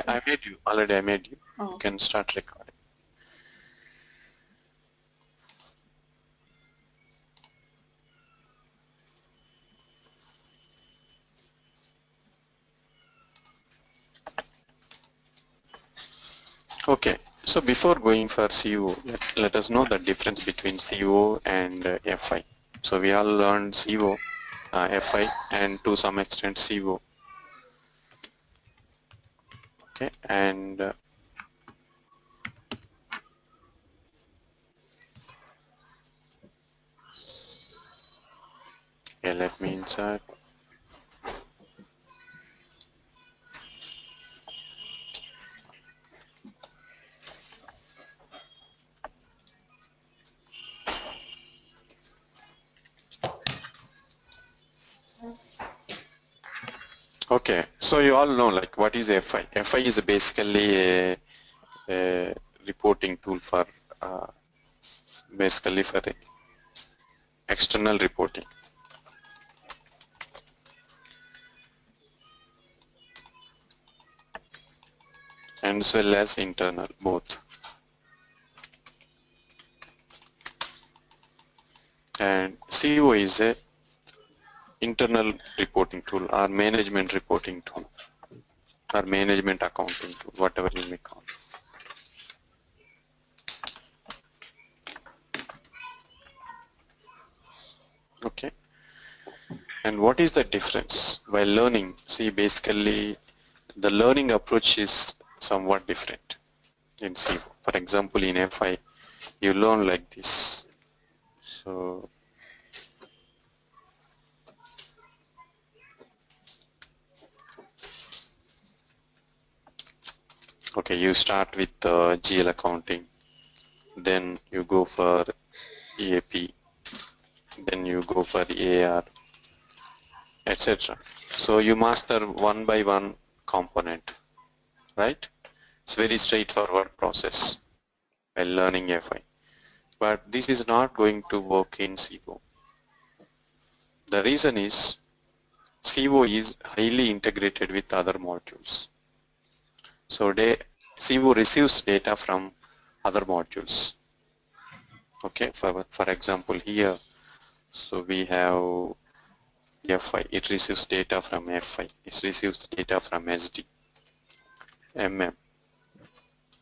I made you. Already I made you. Oh. You can start recording. Okay. So before going for CO, let us know the difference between CO and FI. So we all learned CO, FI, and to some extent CO. Okay, and okay, let me insert. Okay, so you all know like what is FI. FI is basically a reporting tool for basically for external reporting, and as well as internal, both. And CO is a internal reporting tool or management reporting tool or management accounting tool, whatever you may call it. Okay. And what is the difference? While learning, see, basically the learning approach is somewhat different in CO. For example, in FI, you learn like this. So okay, you start with GL accounting, then you go for EAP, then you go for AR, etc. So you master one by one component, right? It's very straightforward process while learning FI. But this is not going to work in CO. The reason is CO is highly integrated with other modules. So CO receives data from other modules. Okay, for example here, so we have FI, it receives data from FI, it receives data from SD, MM,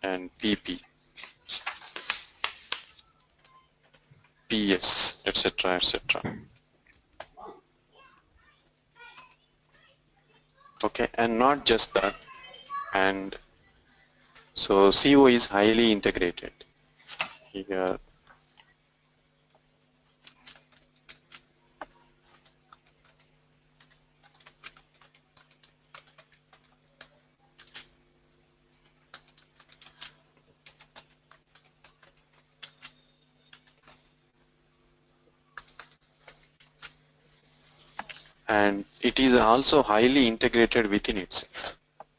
and PP, PS, etc., etc. Okay, and not just that, and so CO is highly integrated. Here, and it is also highly integrated within itself.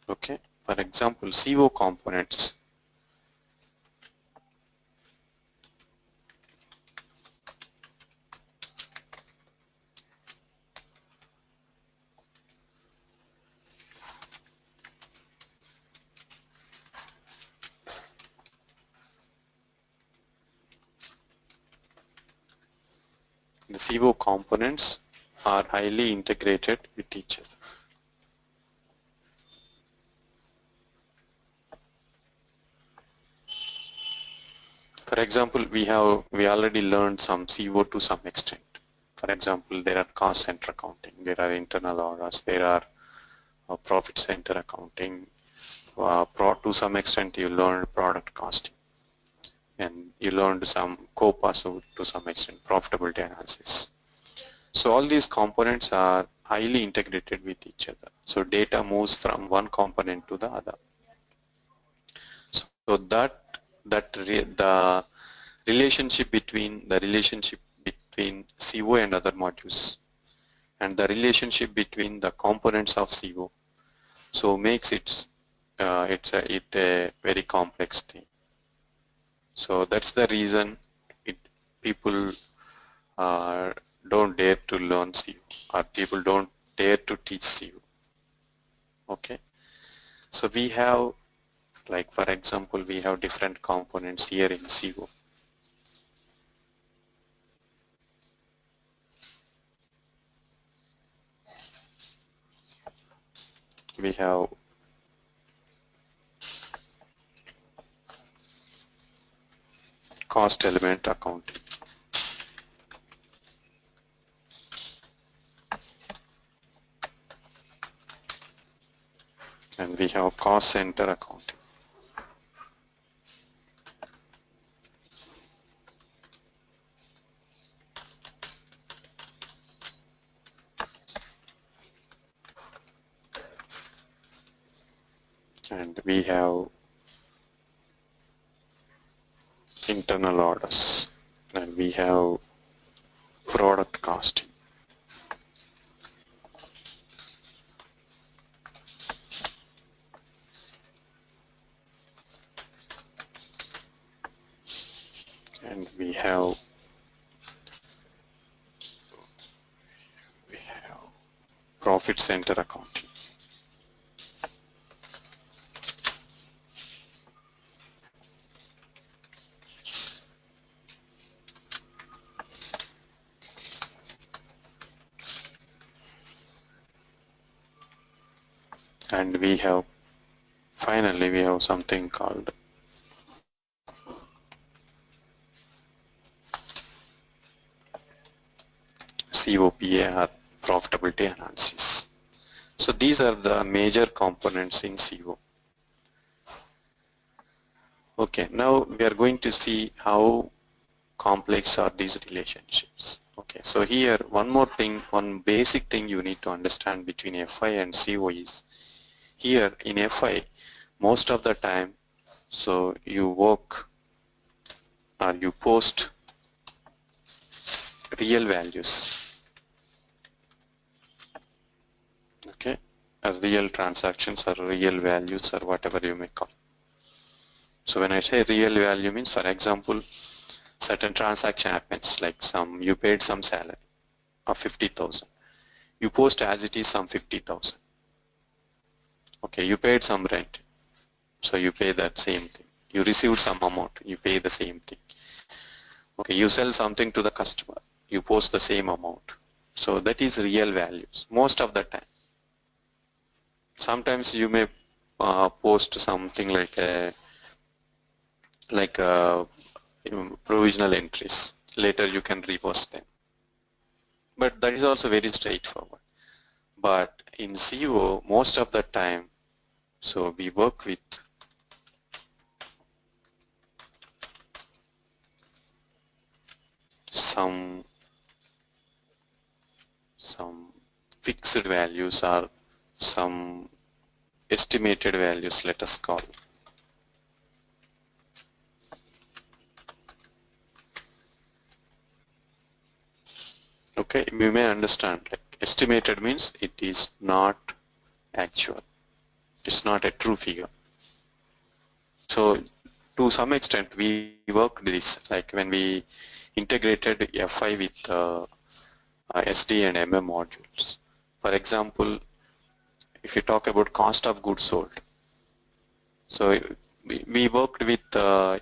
Okay, for example, CO components. The CO components are highly integrated with each other. For example, we already learned some CO to some extent. For example, there are cost center accounting, there are internal orders, there are profit center accounting. To some extent, you learned product costing, and you learned some COPA, so to some extent, profitability analysis. So all these components are highly integrated with each other. So data moves from one component to the other. So the relationship between CO and other modules, and the relationship between the components of CO, so makes it a very complex thing. So that's the reason people don't dare to learn CO, or people don't dare to teach CO. Okay. So we have, like for example, we have different components here in CO. We have cost element accounting. And we have cost center accounting. And we have internal orders. And we have product costing. And we have profit center accounting. And we have, finally we have something called COPA, or profitability analysis. So these are the major components in CO. Okay, now we are going to see how complex are these relationships. Okay, so here one more thing, one basic thing you need to understand between FI and CO is, here in FI, most of the time, so you work or you post real values, okay, real transactions or real values or whatever you may call. So when I say real value means, for example, certain transaction happens, like you paid some salary of 50,000. You post as it is some 50,000. Okay, you paid some rent, so you pay that same thing. You received some amount, you pay the same thing. Okay, you sell something to the customer, you post the same amount. So that is real values most of the time. Sometimes you may post something like provisional entries. Later you can reverse them. But that is also very straightforward. But in CO, most of the time, so we work with some fixed values or some estimated values, let us call. Okay, we may understand, like estimated means it is not actual. It's not a true figure. So to some extent we worked this, like when we integrated FI with SD and MM modules. For example, if you talk about cost of goods sold, so we worked with,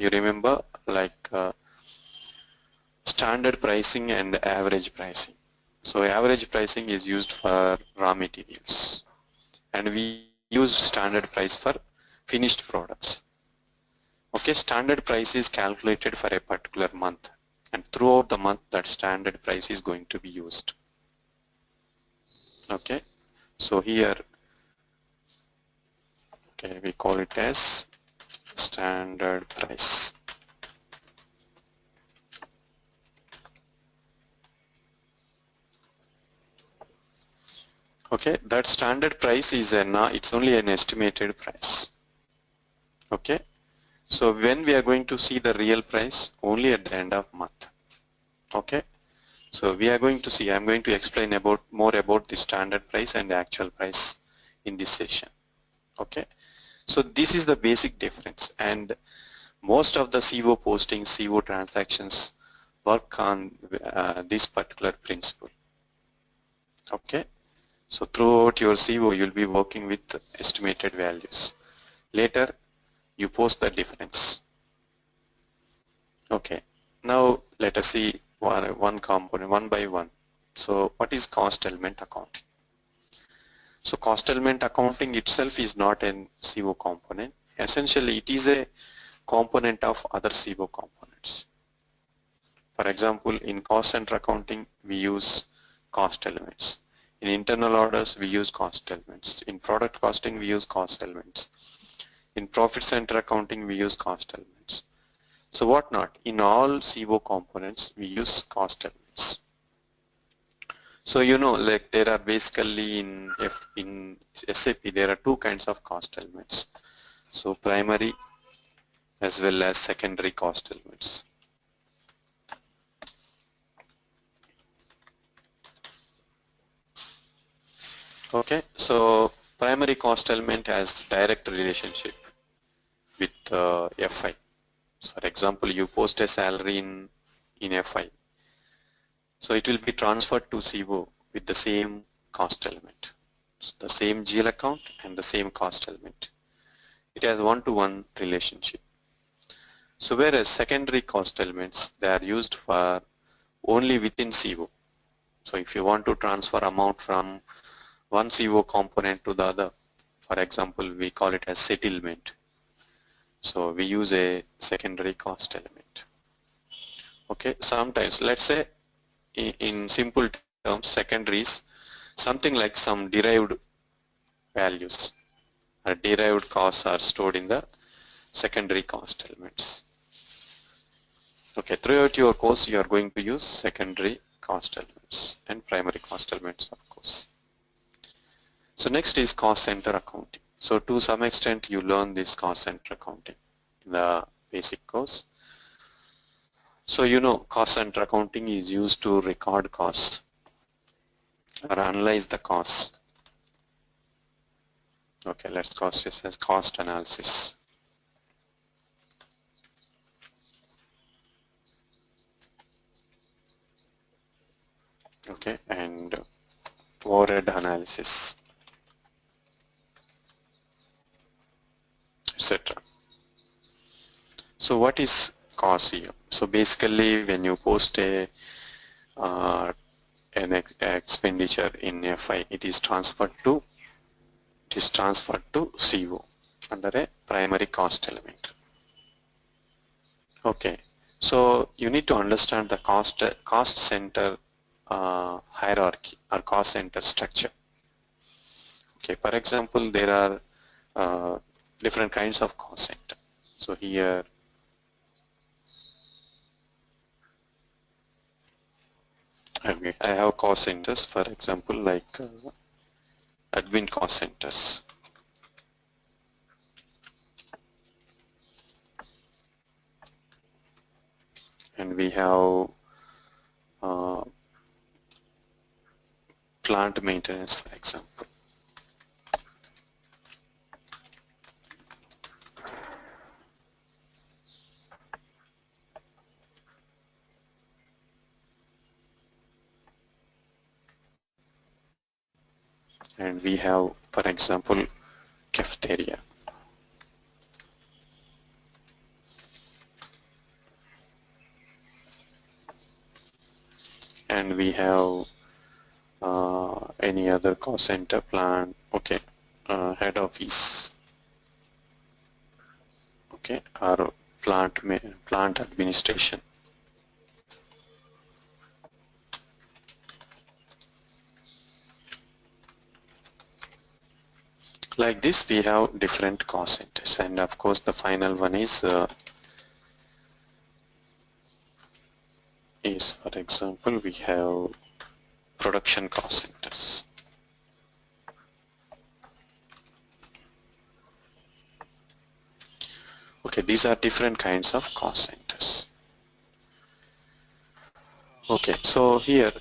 you remember, like standard pricing and average pricing. So average pricing is used for raw materials, and we use standard price for finished products. Okay, standard price is calculated for a particular month, and throughout the month that standard price is going to be used. Okay, so here, okay, we call it as standard price. Okay, that standard price is it's only an estimated price. Okay, so when we are going to see the real price? Only at the end of month. Okay, so we are going to see, I'm going to explain more about the standard price and the actual price in this session. Okay, so this is the basic difference, and most of the CO posting, CO transactions work on this particular principle. Okay, so throughout your CO you'll be working with estimated values. Later you post the difference. Okay, now let us see one component one by one. So what is cost element accounting? So cost element accounting itself is not an CO component. Essentially it is a component of other CO components. For example, in cost center accounting we use cost elements. In internal orders we use cost elements. In product costing we use cost elements. In profit center accounting we use cost elements. So what not? In all CO components we use cost elements. So you know, like there are basically in SAP there are two kinds of cost elements. So primary as well as secondary cost elements. Okay, so primary cost element has direct relationship with FI. So for example, you post a salary in FI. So it will be transferred to CO with the same cost element. So the same GL account and the same cost element. It has one-to-one relationship. So whereas secondary cost elements, they are used for only within CO. So if you want to transfer amount from one CO component to the other, for example, we call it as settlement. So we use a secondary cost element. Okay, sometimes let's say in simple terms, secondaries, something like some derived values or derived costs are stored in the secondary cost elements. Okay, throughout your course you are going to use secondary cost elements and primary cost elements, of course. So next is cost center accounting. So to some extent you learn this cost center accounting in the basic course. So you know cost center accounting is used to record costs or analyze the costs. Okay, let's call this as cost analysis. Okay, and overhead analysis, etc. So what is cost here? So basically when you post an expenditure in FI, it is transferred to CO under a primary cost element. Okay, so you need to understand the cost center hierarchy or cost center structure. Okay, for example, there are different kinds of cost center. So here okay, I have cost centers, for example, like admin cost centers. And we have plant maintenance, for example. And we have, for example, cafeteria. And we have any other cost center, plant, okay, head office, okay, or plant administration. Like this we have different cost centers, and of course the final one is for example we have production cost centers. Okay, these are different kinds of cost centers. Okay, so here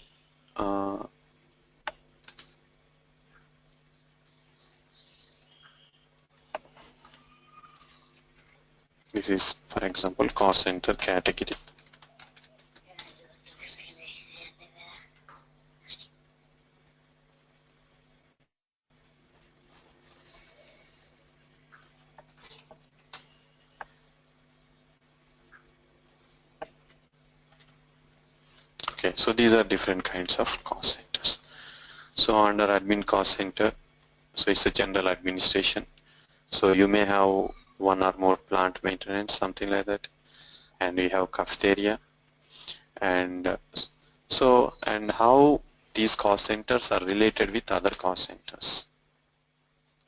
this is, for example, cost center category. Okay, so these are different kinds of cost centers. So under admin cost center, so it's a general administration. So you may have one or more plant maintenance, something like that, and we have cafeteria, and and how these cost centers are related with other cost centers.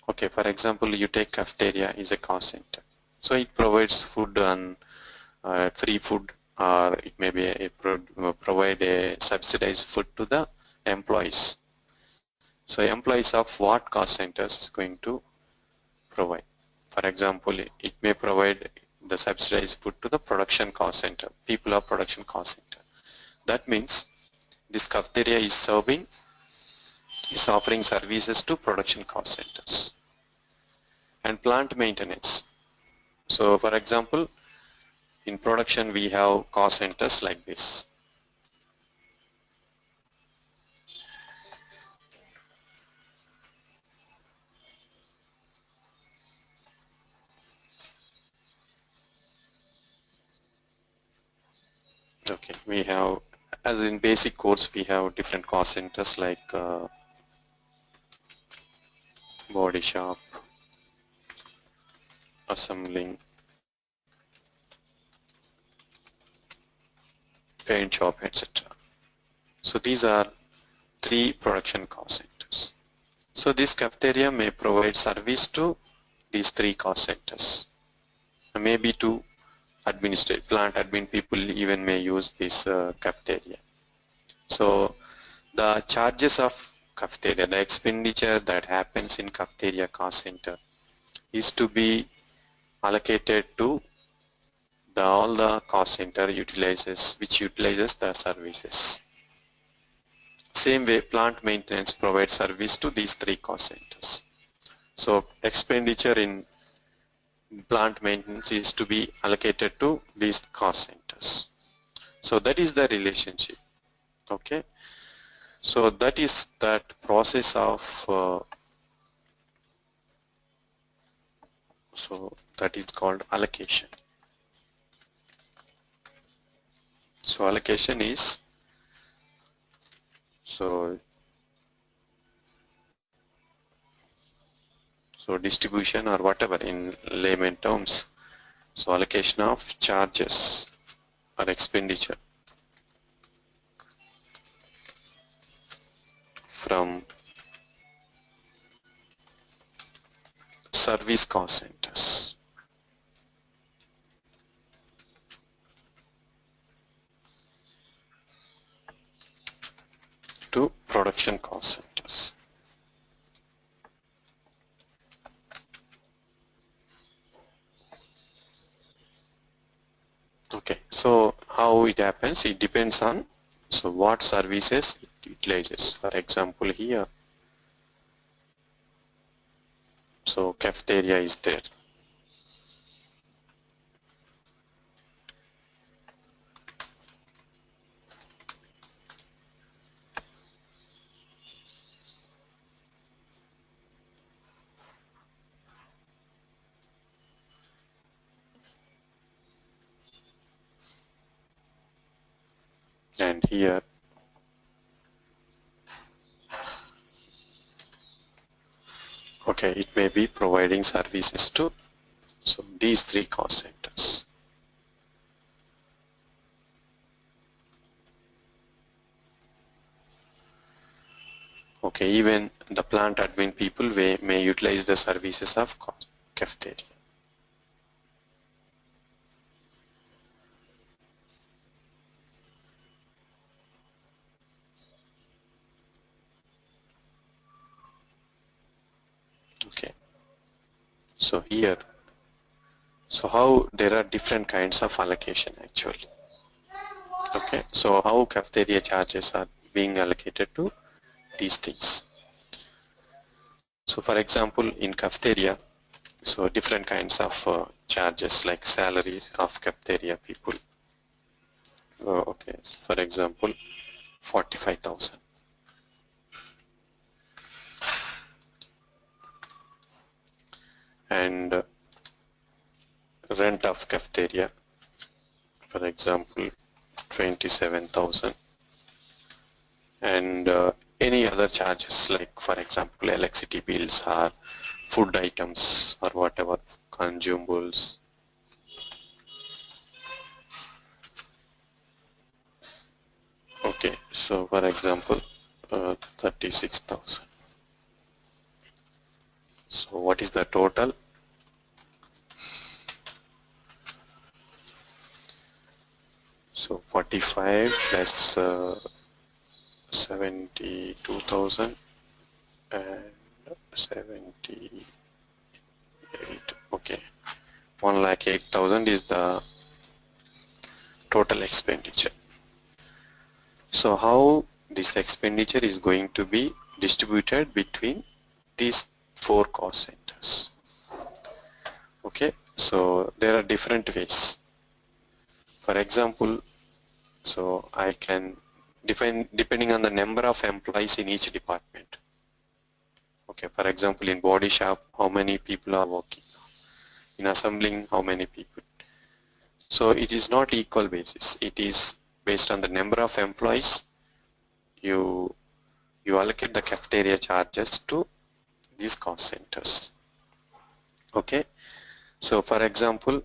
Okay, for example, you take cafeteria is a cost center. So it provides food and free food, or it may be provide a subsidized food to the employees. So employees of what cost centers is going to provide. For example, it may provide the subsidized food to the production cost center, people of production cost center. That means this cafeteria is offering services to production cost centers. And plant maintenance. So for example, in production we have cost centers like this. Okay, we have, as in basic course, we have different cost centers like body shop, assembling, paint shop, etc. So these are 3 production cost centers. So this cafeteria may provide service to these 3 cost centers. Maybe to administrate, plant admin people even may use this cafeteria. So the charges of cafeteria, the expenditure that happens in cafeteria cost center is to be allocated to all the cost center which utilizes the services. Same way, plant maintenance provides service to these 3 cost centers. So expenditure in plant maintenance is to be allocated to these cost centers. So that is the relationship. Okay. So that is that process of so that is called allocation. So allocation is so distribution, or whatever in layman terms. So allocation of charges or expenditure from service cost centers to production cost centers. Okay, so how it happens, it depends on what services it utilizes. For example, here, so cafeteria is there. And here, okay, it may be providing services to these 3 cost centers. Okay, even the plant admin people may utilize the services of cafeteria. Okay, so here, so how there are different kinds of allocation actually. Okay, so how cafeteria charges are being allocated to these things. So for example, in cafeteria, so different kinds of charges like salaries of cafeteria people. Okay, for example, 45,000. And rent of cafeteria, for example, 27,000. and any other charges, like for example electricity bills or food items or whatever consumables. Okay, so for example 36,000. So what is the total? So 45 plus 72,000 and 78. Okay, 1,08,000 is the total expenditure. So how this expenditure is going to be distributed between these 4 cost centers? Okay, so there are different ways. For example, so I can define depending on the number of employees in each department. Okay, for example, in body shop, how many people are working? In assembling, how many people? So it is not equal basis. It is based on the number of employees. You allocate the cafeteria charges to these cost centers. Okay, so for example,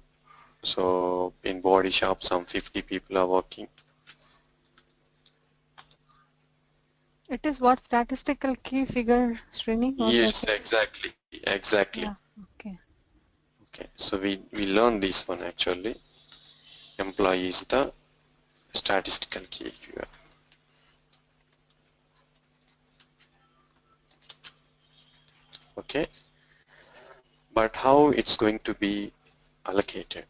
so in body shop, some 50 people are working. It is what statistical key figure, Srini? Yes, exactly. Yeah, okay. Okay, so we learned this one actually. Employee is the statistical key figure. Okay, but how it's going to be allocated?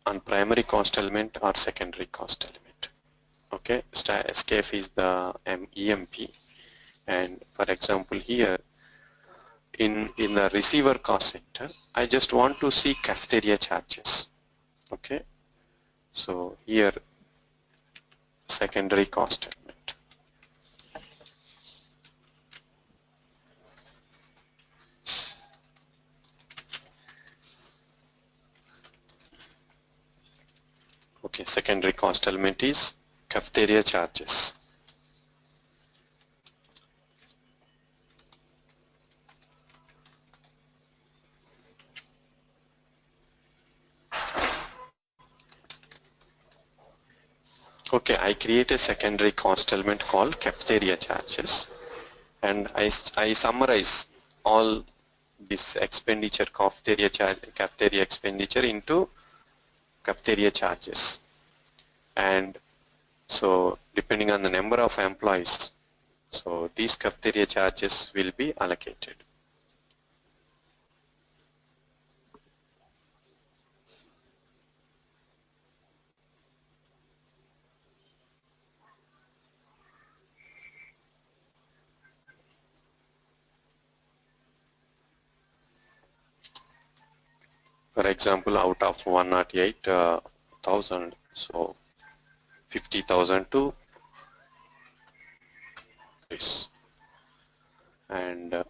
On primary cost element or secondary cost element? Okay, SCAF is the EMP, and for example here in the receiver cost center, I just want to see cafeteria charges. Okay, so here secondary cost element. Okay, secondary cost element is cafeteria charges. Okay, I create a secondary cost element called cafeteria charges, and I summarize all this expenditure, cafeteria expenditure into cafeteria charges. And so depending on the number of employees, so these cafeteria charges will be allocated. For example, out of 108,000, so 50,000 to this, and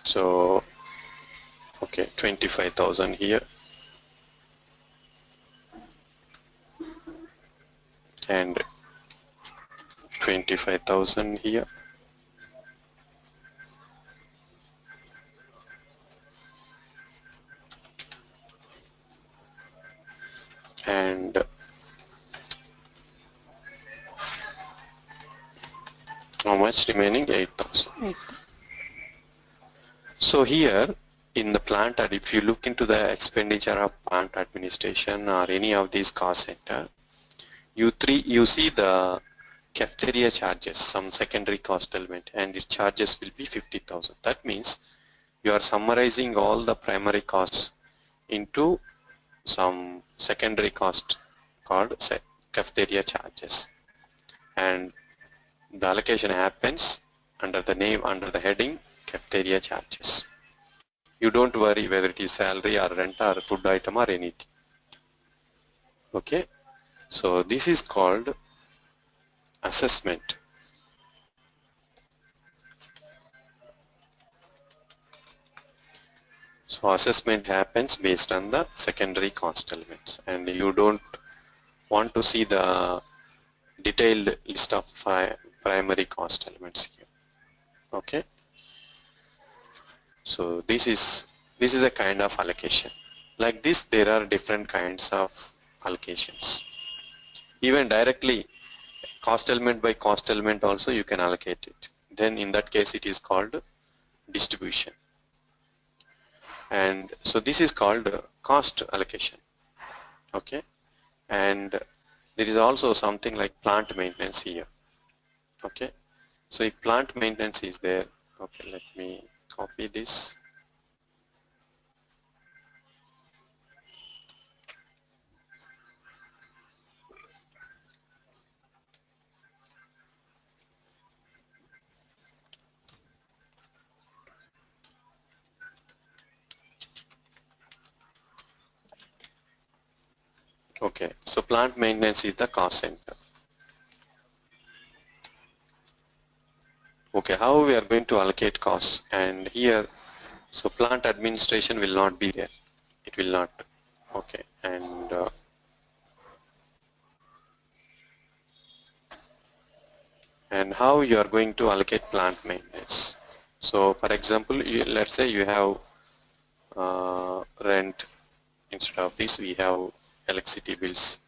so okay, 25,000 here, and 25,000 here, and how much remaining? 8,000. So here in the plant, if you look into the expenditure of plant administration or any of these cost center, you see the cafeteria charges, some secondary cost element, and its charges will be 50,000. That means you are summarizing all the primary costs into some secondary cost called cafeteria charges, and the allocation happens under the name, under the heading cafeteria charges. You don't worry whether it is salary or rent or food item or anything. Okay, so this is called assessment. So assessment happens based on the secondary cost elements, and you don't want to see the detailed list of primary cost elements here. Okay. So this is a kind of allocation. Like this, there are different kinds of allocations. Even directly, cost element by cost element also you can allocate it. Then in that case, it is called distribution. And so this is called cost allocation. Okay. And there is also something like plant maintenance here. Okay. So if plant maintenance is there, okay, let me copy this. Okay, so plant maintenance is the cost center. Okay, how we are going to allocate costs? And here, so plant administration will not be there. It will not. Okay, and how you are going to allocate plant maintenance? So, for example, let's say you have rent. Instead of this, we have electricity bills.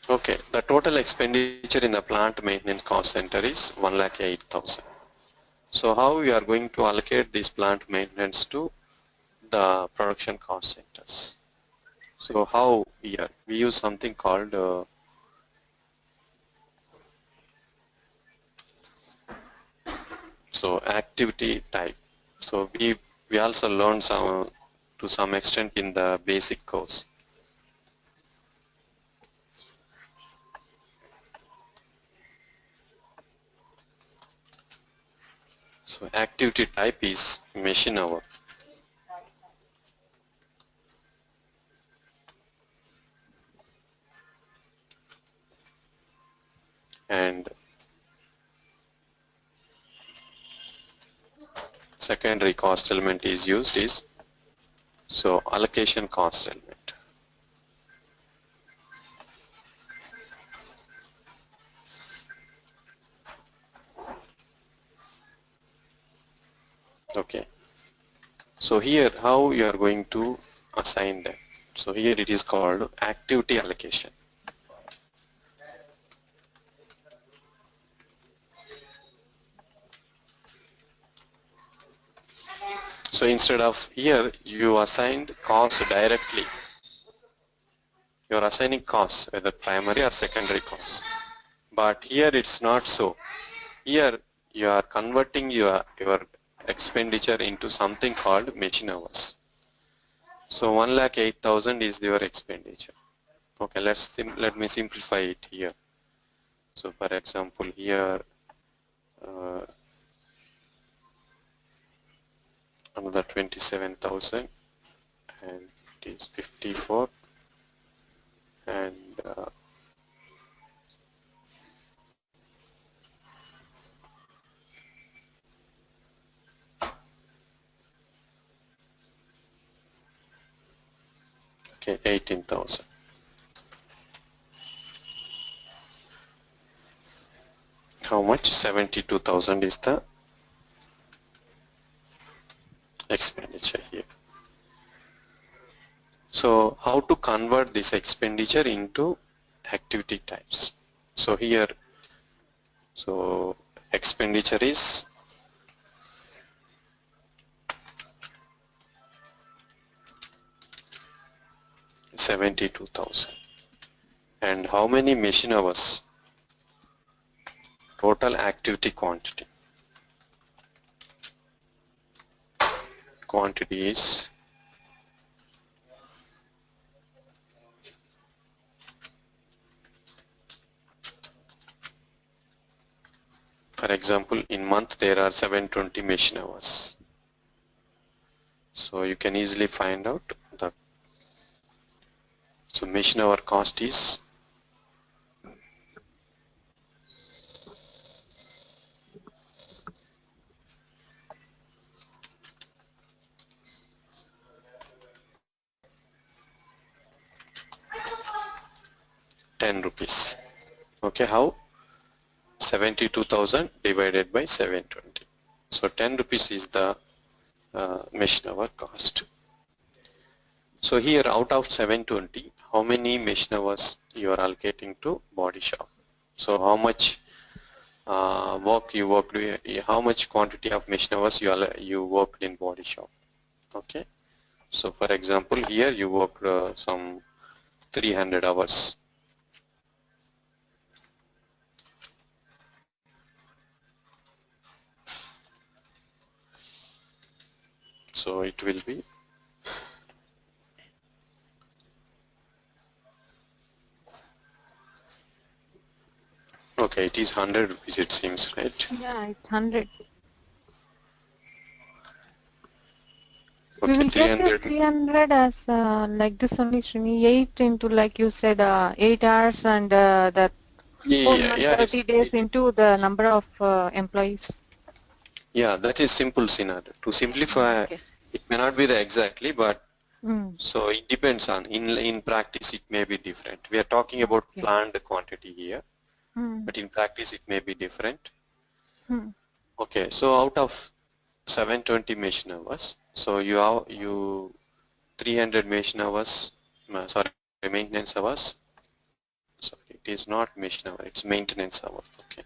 Okay, the total expenditure in the plant maintenance cost center is 1,08,000. So how we are going to allocate this plant maintenance to the production cost centers? So how we use something called so activity type. So we also learned some to some extent in the basic course. So activity type is machine hour. And secondary cost element is used is so allocation cost element. Okay. So here how you are going to assign them. So here it is called activity allocation. So instead of here you assigned cost directly. You are assigning costs whether primary or secondary costs. But here it's not so. Here you are converting your expenditure into something called machine hours. So 1,08,000 is your expenditure. Okay, let me simplify it here. So for example here another 27,000 and it is 54 and okay 18,000. How much? 72,000 is the expenditure here. So how to convert this expenditure into activity types? So here, so expenditure is $72,000. And how many machine hours? Total activity quantity. Quantity is for example, in month there are 720 machine hours. So you can easily find out the so machine hour cost is 10 rupees. Okay, how? 72,000 divided by 720. So 10 rupees is the machine hour cost. So here out of 720, how many machine hours you are allocating to body shop? So how much work you worked, how much quantity of machine hours you worked in body shop? Okay. So for example, here you worked some 300 hours. So it will be okay. It is 100 rupees. It seems, right? Yeah, it's 100. We Okay, will get this 300. 300 as like this only, Srini. 8 into, like you said, 8 hours, and that whole Yeah, month, yeah. 30 days into the number of employees. Yeah, that is simple scenario. To simplify, Okay. it may not be the exactly, but Mm. so it depends on in practice it may be different. We are talking about Okay. planned quantity here, Mm. but in practice it may be different. Mm. Okay, so out of 720 machine hours, so you 300 machine hours, sorry, maintenance hours. Sorry, it is not machine hour, it's maintenance hour. Okay.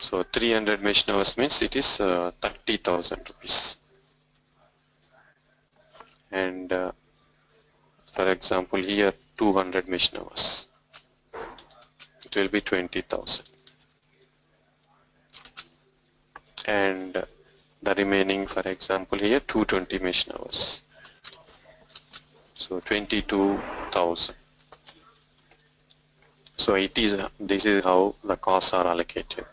So 300 machine hours means it is 30,000 rupees. And for example, here 200 machine hours, it will be 20,000. And the remaining, for example, here 220 machine hours, so 22,000. So this is how the costs are allocated.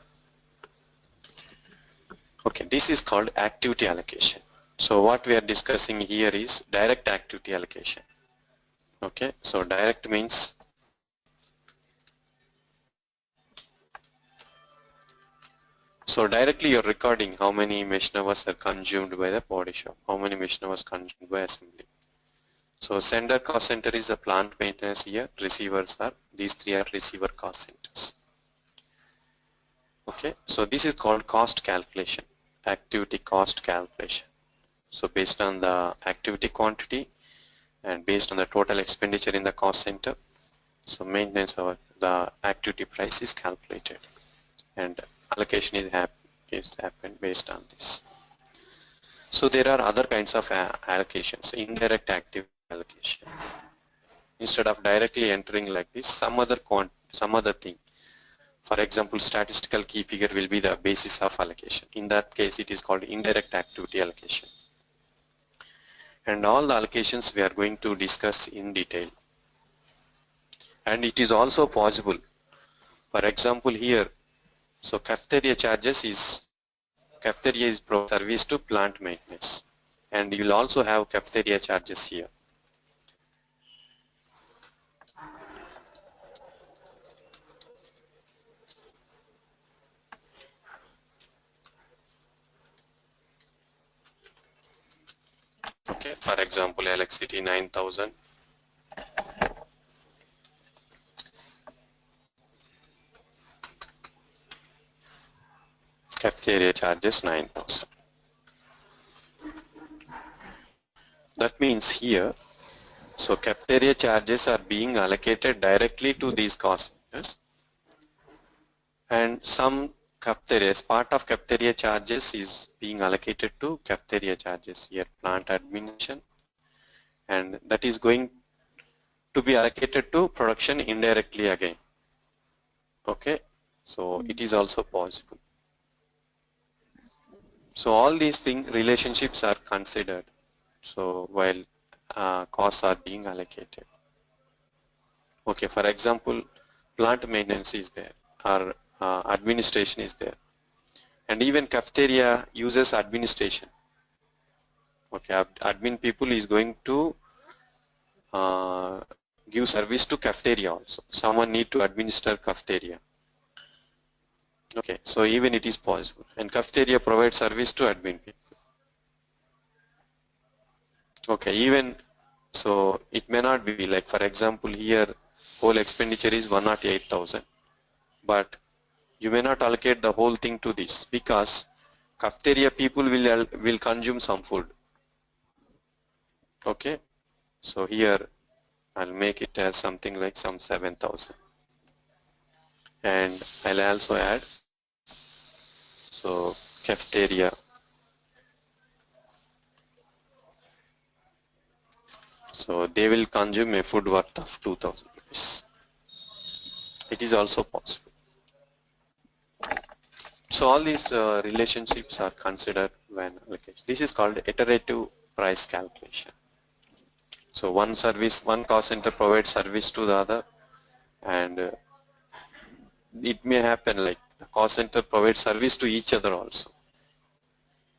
Okay, this is called activity allocation. So what we are discussing here is direct activity allocation. Okay, so direct means directly you're recording how many machine hours are consumed by the body shop, how many machine hours consumed by assembly. So sender cost center is the plant maintenance here, receivers are, these three are receiver cost centers. Okay, so this is called cost calculation, activity cost calculation. So based on the activity quantity and based on the total expenditure in the cost center, so maintenance of the activity price is calculated and allocation is happened based on this. So there are other kinds of allocations, indirect activity allocation. Instead of directly entering like this, some other thing. For example, statistical key figure will be the basis of allocation. In that case, it is called indirect activity allocation. And all the allocations we are going to discuss in detail. And it is also possible. For example, here, so cafeteria is service to plant maintenance. And you will also have cafeteria charges here. Okay, for example, electricity 9,000. Cafeteria charges 9,000. That means here, so cafeteria charges are being allocated directly to these cost centers, and some cafeterias, part of cafeteria charges is being allocated to cafeteria charges here, plant administration, and that is going to be allocated to production indirectly again. Okay, so it is also possible. So all these relationships are considered. So while costs are being allocated. Okay, for example, plant maintenance is there, or administration is there, and even cafeteria uses administration. Okay, admin people is going to give service to cafeteria also. Someone need to administer cafeteria. Okay, so even it is possible. And cafeteria provides service to admin people. Okay, even so it may not be like, for example, here whole expenditure is 108,000, but you may not allocate the whole thing to this because cafeteria people will consume some food. Okay, so here I'll make it as something like some 7,000, and I'll also add so cafeteria. So they will consume a food worth of 2,000 rupees. It is also possible. So all these relationships are considered when allocation. This is called iterative price calculation. So one cost center provides service to the other, and it may happen like the cost center provides service to each other also.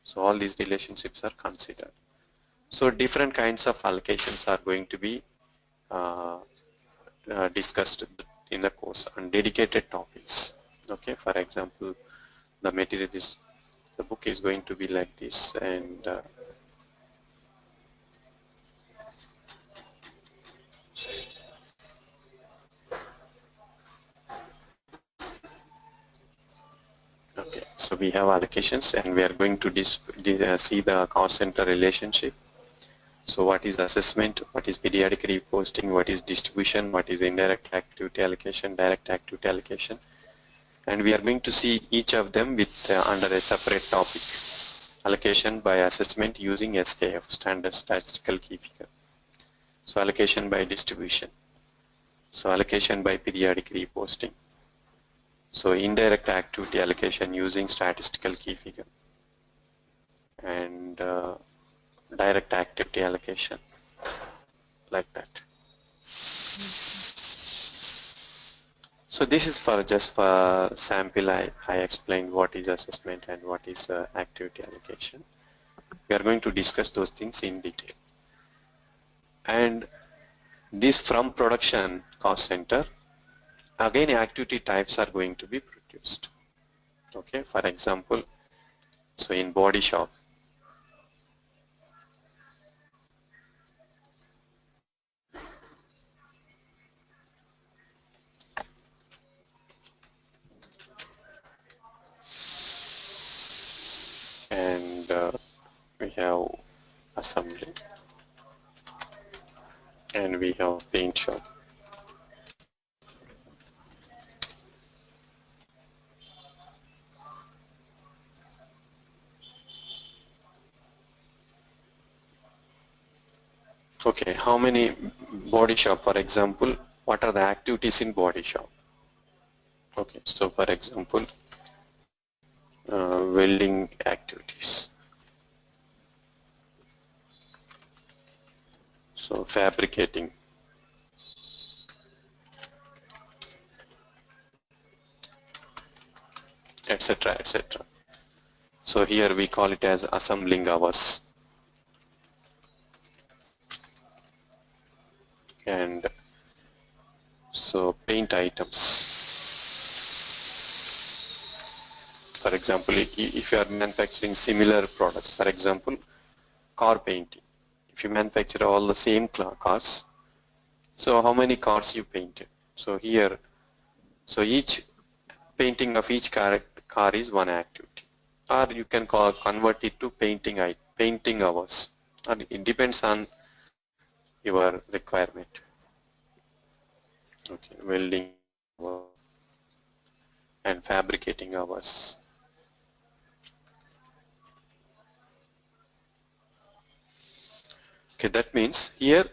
So all these relationships are considered. So different kinds of allocations are going to be discussed in the course on dedicated topics. Okay, for example, the material is, the book is going to be like this, and okay, so we have allocations, and we are going to see the cost center relationship. So what is assessment, what is periodic reposting, what is distribution, what is indirect activity allocation, direct activity allocation, and we are going to see each of them with under a separate topic. Allocation by assessment using SKF, standard statistical key figure. So allocation by distribution. So allocation by periodic reposting. So indirect activity allocation using statistical key figure, and direct activity allocation, like that. So this is for just for sample. I explained what is assessment and what is activity allocation. We are going to discuss those things in detail. And this from production cost center, again activity types are going to be produced. Okay, for example, so in body shop, and we have assembly, and we have paint shop. Okay, how many body shop, for example, what are the activities in body shop? Okay, so for example, welding activities. So fabricating, etc., etc. So here we call it as assembling hours. And so paint items. For example, if you are manufacturing similar products, for example, car painting. If you manufacture all the same cars, so how many cars you painted? So here, so each painting of each car is one activity, or you can convert it to painting hours, and it depends on your requirement. Okay, welding and fabricating hours. Okay, that means here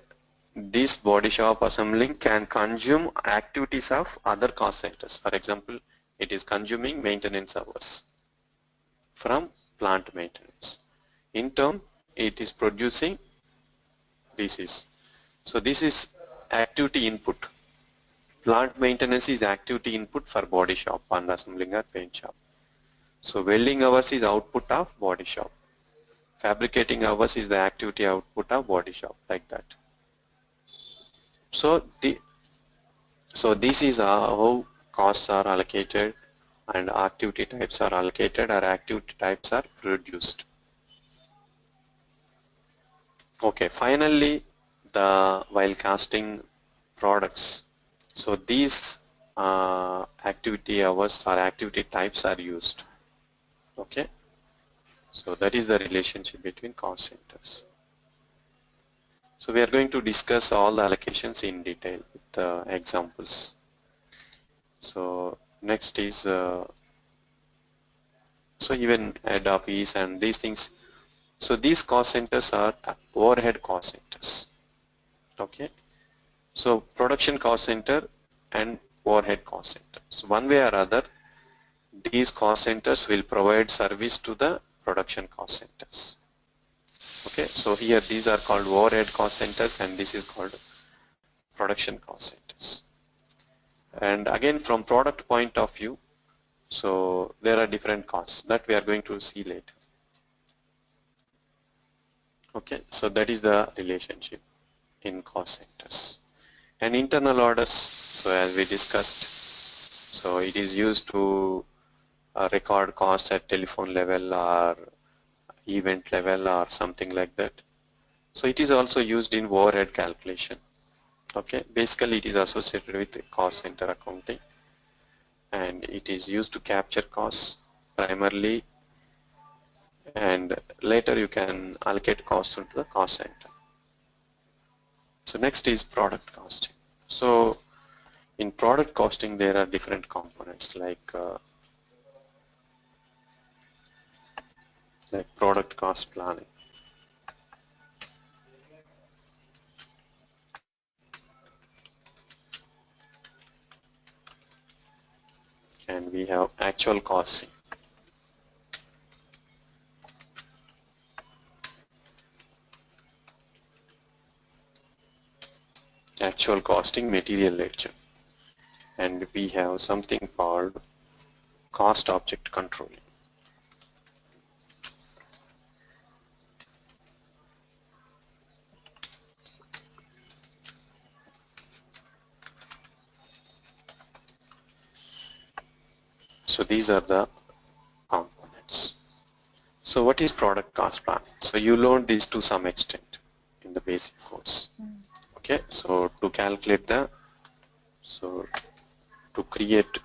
this body shop assembling can consume activities of other cost centers. For example, it is consuming maintenance hours from plant maintenance. In turn, it is producing so this is activity input. Plant maintenance is activity input for body shop and assembling or paint shop. So welding hours is output of body shop. Fabricating hours is the activity output of body shop, like that. So this is how costs are allocated and activity types are allocated or activity types are produced. Okay, finally, while casting products, so these activity hours or activity types are used. Okay, so that is the relationship between cost centers. So we are going to discuss all the allocations in detail with examples. So next is so even head office and these things. So these cost centers are overhead cost centers. Okay, so production cost center and overhead cost center. So one way or other, these cost centers will provide service to the production cost centers. Okay, so here these are called overhead cost centers and this is called production cost centers. And again, from product point of view, so there are different costs that we are going to see later. Okay, so that is the relationship in cost centers. And internal orders, so as we discussed, so it is used to record costs at telephone level or event level or something like that. So it is also used in overhead calculation. Okay, basically it is associated with cost center accounting and it is used to capture costs primarily, and later you can allocate costs into the cost center. So next is product costing. So in product costing there are different components like product cost planning. And we have actual costing. Actual costing material ledger. And we have something called cost object controlling. So these are the components. So what is product cost planning? So you learned this to some extent in the basic course. Okay, so to calculate to create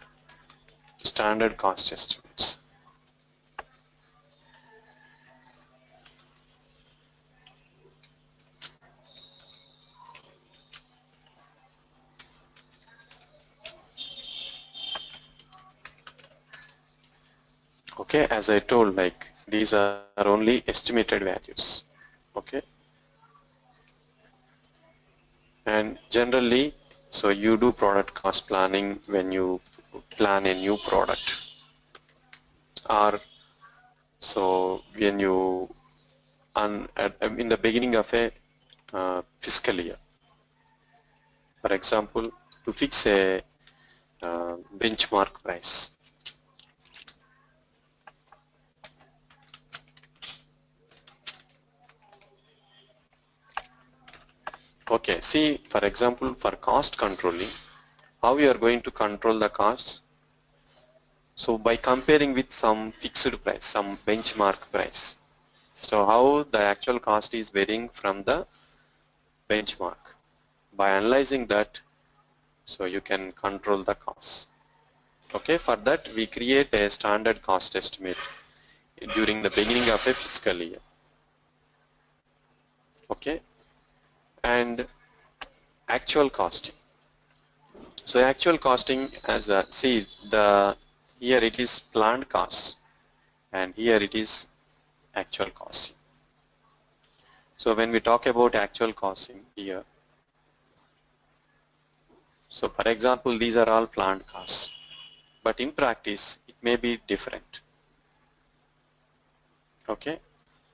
standard cost estimates. Okay, as I told, like these are only estimated values. Okay, and generally, so you do product cost planning when you plan a new product, or so when you in the beginning of a fiscal year. For example, to fix a benchmark price. Okay, see, for example, for cost controlling, how you are going to control the costs? So by comparing with some fixed price, some benchmark price. So how the actual cost is varying from the benchmark. By analyzing that, so you can control the costs. Okay, for that we create a standard cost estimate during the beginning of a fiscal year. Okay, and actual costing. So actual costing, as see, here it is planned costs and here it is actual costing. So when we talk about actual costing here, so for example these are all planned costs, but in practice it may be different. Okay,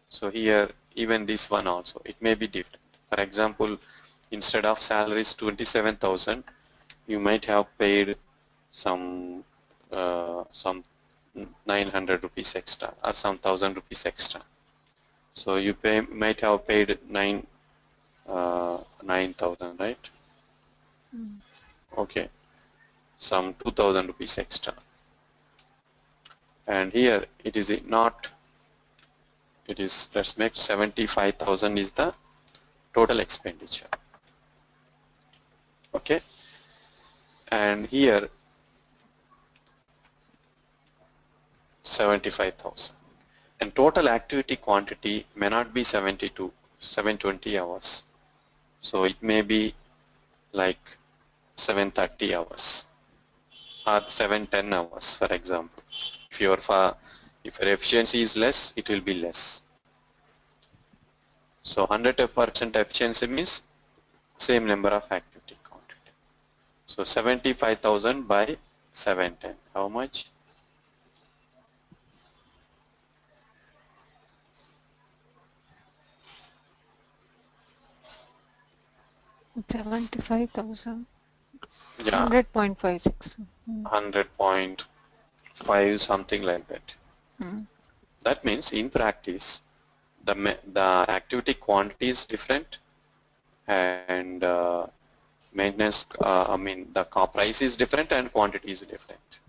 so here even this one also it may be different. For example, instead of salaries 27,000, you might have paid some 900 rupees extra or some 1,000 rupees extra. So you might have paid 9,000, right? Okay, some 2,000 rupees extra. and here it is not, it is, let's make 75,000 is the total expenditure. Okay, and here 75,000, and total activity quantity may not be 720 hours, so it may be like 730 hours or 710 hours, for example. If your efficiency is less, it will be less. So 100% efficiency means same number of activity quantity. So 75,000 by 710, how much? 75,000. Yeah, 100.56. 100.5, something like that. That means in practice, the activity quantity is different, and maintenance, the price is different and quantity is different.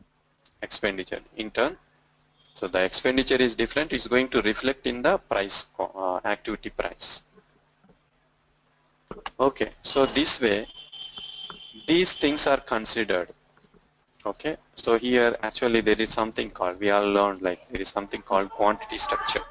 Expenditure in turn, so the expenditure is different, is going to reflect in the price, activity price. Okay, so this way these things are considered. Okay, so here actually there is something called, we all learned, like there is something called quantity structure.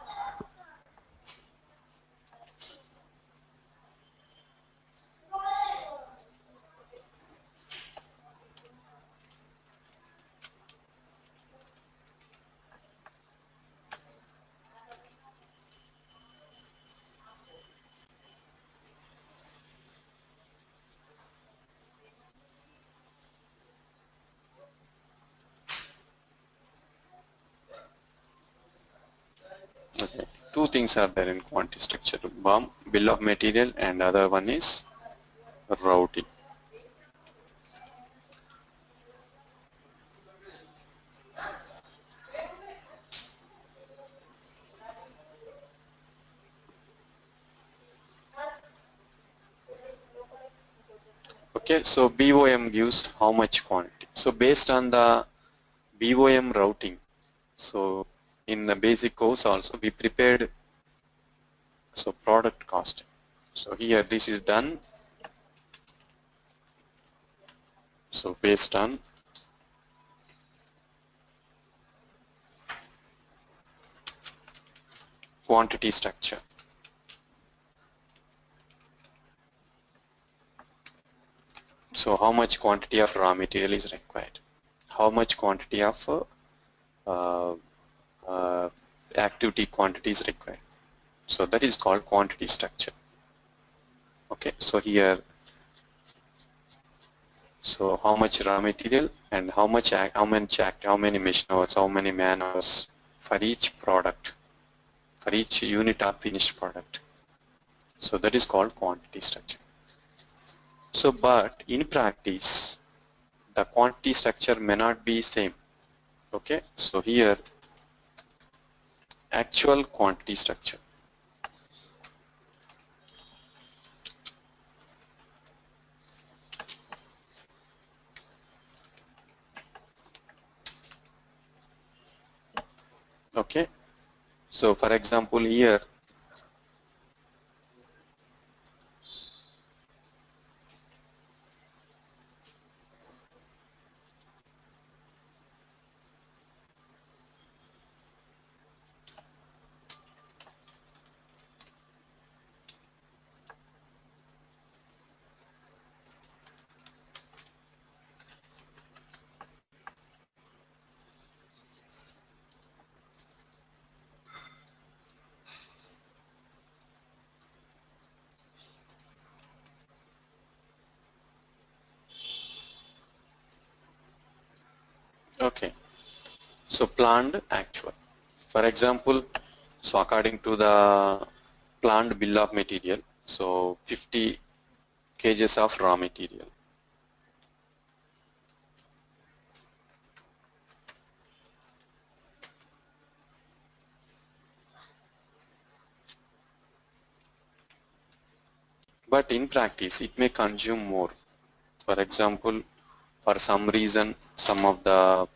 Okay. Two things are there in quantity structure: BOM, bill of material, and other one is routing. Okay, so BOM gives how much quantity. So based on the BOM routing, so in the basic course also we prepared so product costing. So here this is done, so based on quantity structure. So how much quantity of raw material is required, how much quantity of uh, activity quantity is required. So that is called quantity structure. Okay, so here, so how much raw material and how many machine hours, how many man hours for each product, for each unit of finished product. So that is called quantity structure. So but in practice, the quantity structure may not be same. Okay, so here actual quantity structure. Okay, so for example here, okay, so planned actual. For example, so according to the planned bill of material, so 50 kgs of raw material. But in practice, it may consume more. For example, for some reason, some of the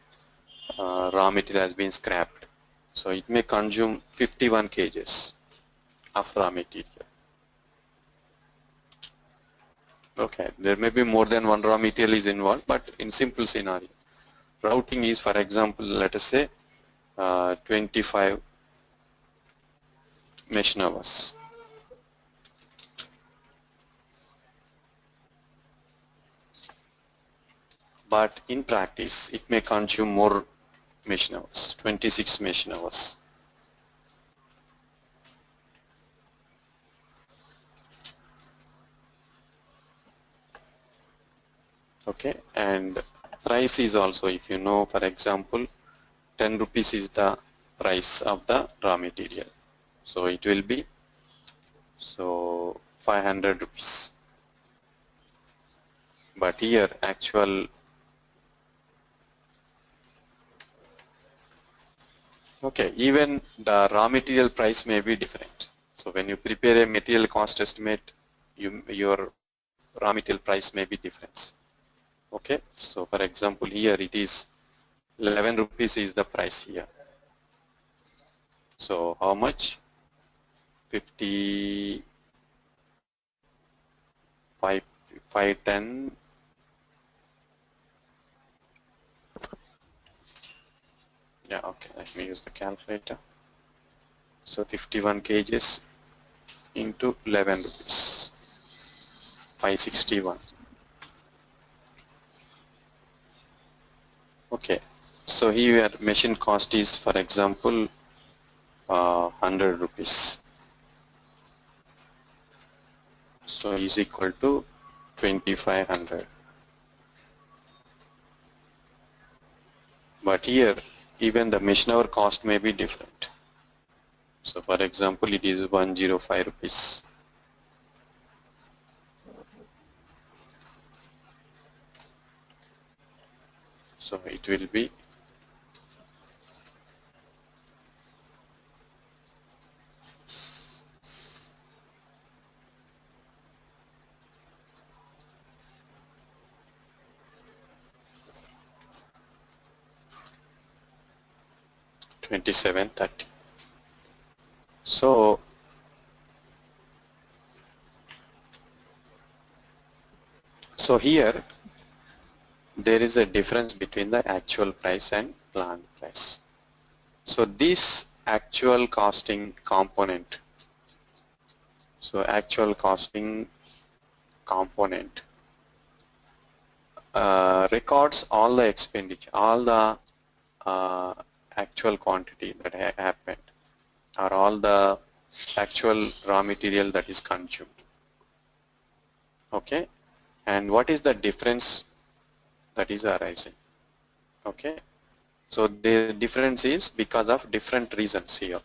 raw material has been scrapped. So it may consume 51 kgs of raw material. Okay, there may be more than one raw material is involved, but in simple scenario, routing is, for example, let us say 25 machine hours. But in practice, it may consume more machine hours, 26 machine hours. Okay, and price is also, if you know, for example, 10 rupees is the price of the raw material. So it will be 500 rupees. But here actual, okay, even the raw material price may be different. So when you prepare a material cost estimate, your raw material price may be different. Okay, so for example here it is 11 rupees is the price here. So how much? 510. Yeah, okay, let me use the calculator. So 51 kgs into 11 rupees, 561. Okay, so here machine cost is, for example, 100 rupees. So is equal to 2500. But here even the machine hour cost may be different. So for example it is 105 rupees. So it will be 2730. So here there is a difference between the actual price and planned price. So this actual costing component, records all the expenditure, all the actual quantity that happened, or all the actual raw material that is consumed. Okay, and what is the difference that is arising? Okay, so the difference is because of different reasons here.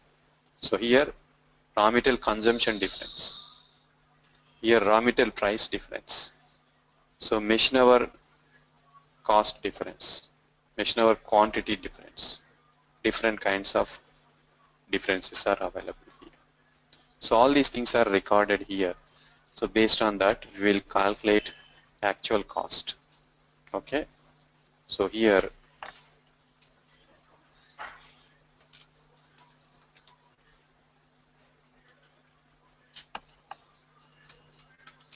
So here raw material consumption difference, here raw material price difference, so machine hour cost difference, machine hour quantity difference, different kinds of differences are available here. So all these things are recorded here. So based on that we will calculate actual cost. Okay, so here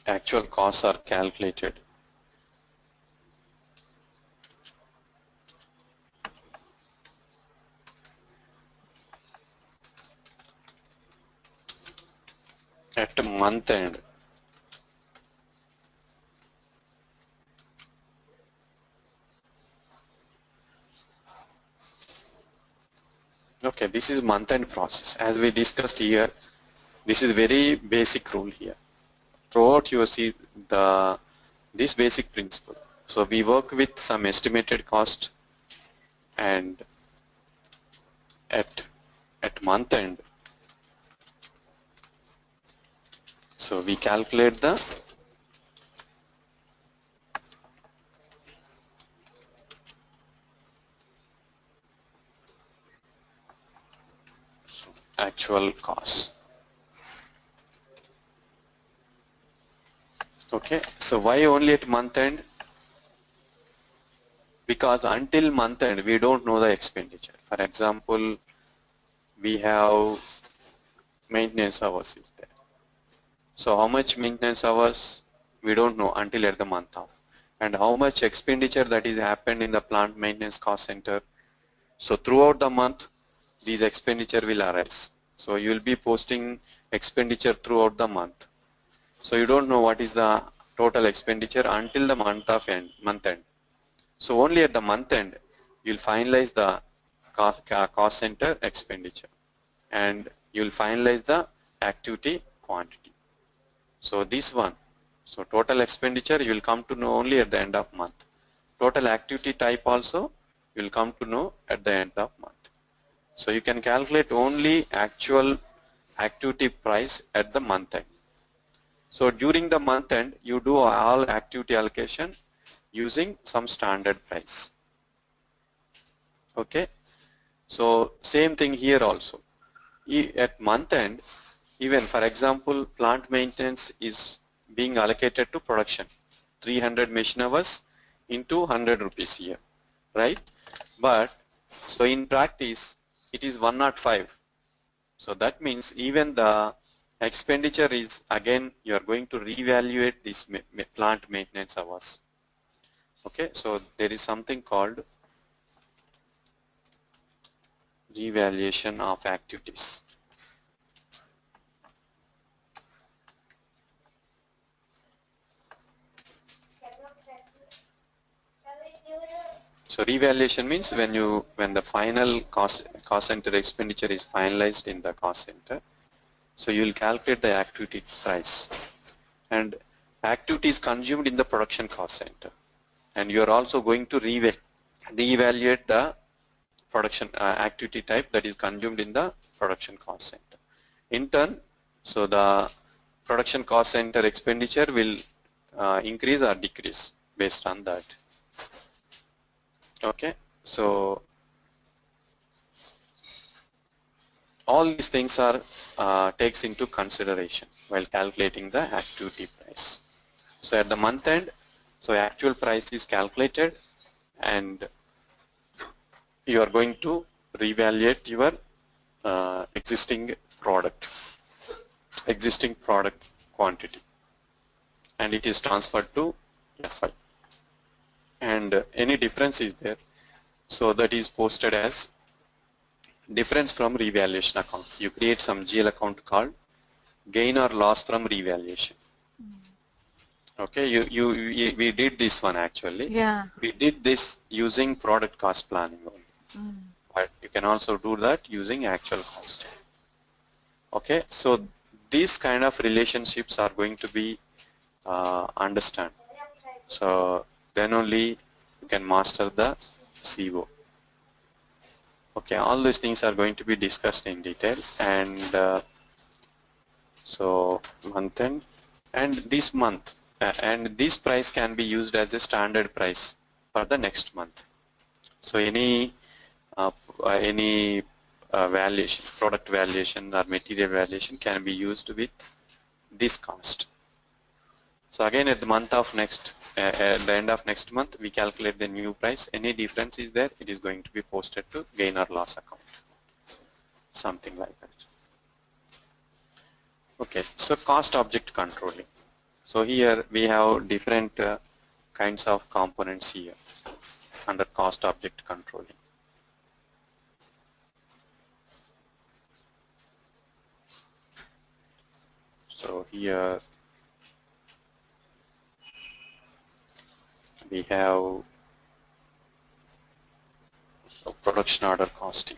actual costs are calculated. At month end. Okay, this is month end process. As we discussed here, this is very basic rule here. Throughout you see this basic principle. So we work with some estimated cost, and at month end, so we calculate the actual cost. Okay, so why only at month end? because until month end we don't know the expenditure. For example, we have maintenance hours is there. So how much maintenance hours we don't know until at the month of, and how much expenditure that is happened in the plant maintenance cost center. So throughout the month these expenditure will arise. So you will be posting expenditure throughout the month. So you don't know what is the total expenditure until the month end. So only at the month end you'll finalize the cost center expenditure, and you'll finalize the activity quantity. So this one, so total expenditure you will come to know only at the end of month. Total activity type also you will come to know at the end of month. So you can calculate only actual activity price at the month end. So during the month end you do all activity allocation using some standard price. Okay, so same thing here also. At month end, even for example plant maintenance is being allocated to production, 300 machine hours into 100 rupees here, right? But so in practice it is 105. So that means even the expenditure is, again you are going to reevaluate this plant maintenance hours. Okay, so there is something called revaluation of activities. So revaluation means when the final cost center expenditure is finalized in the cost center, so you will calculate the activity price, and activity is consumed in the production cost center, and you are also going to reevaluate the production activity type that is consumed in the production cost center. In turn, so the production cost center expenditure will increase or decrease based on that. Okay, so all these things are takes into consideration while calculating the activity price. So at the month end, so actual price is calculated, and you are going to reevaluate your existing product quantity, and it is transferred to FI, and any difference is there, so that is posted as difference from revaluation account. You create some GL account called gain or loss from revaluation. Okay, we did this one actually. Yeah. We did this using product cost planning only. But you can also do that using actual cost. Okay, so these kind of relationships are going to be understand. So then only you can master the CO. Okay, all these things are going to be discussed in detail, and so month end, and this month, and this price can be used as a standard price for the next month. So any valuation, product valuation or material valuation can be used with this cost. So again at the month of next, at the end of next month we calculate the new price. Any difference is there, it is going to be posted to gain or loss account, something like that. Okay, so cost object controlling. So here we have different kinds of components here under cost object controlling. So here we have production order costing.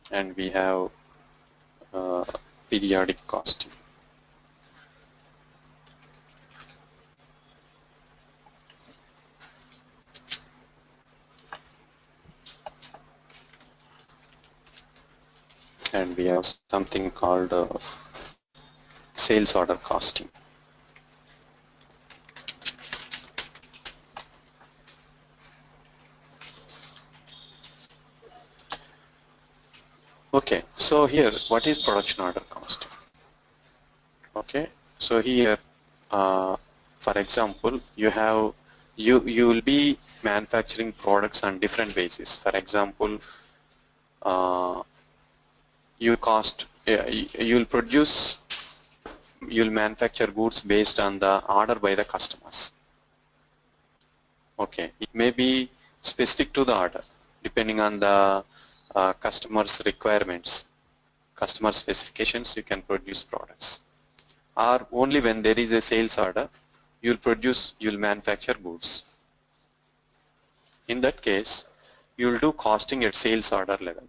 And we have periodic costing. And we have something called sales order costing. Okay, so here what is production order costing? Okay. So here, for example, you will be manufacturing products on different basis. For example, uh, you'll manufacture goods based on the order by the customers. Okay, it may be specific to the order depending on the customer's requirements, customer specifications. You can produce products, or only when there is a sales order, you'll manufacture goods. In that case, you'll do costing at sales order level.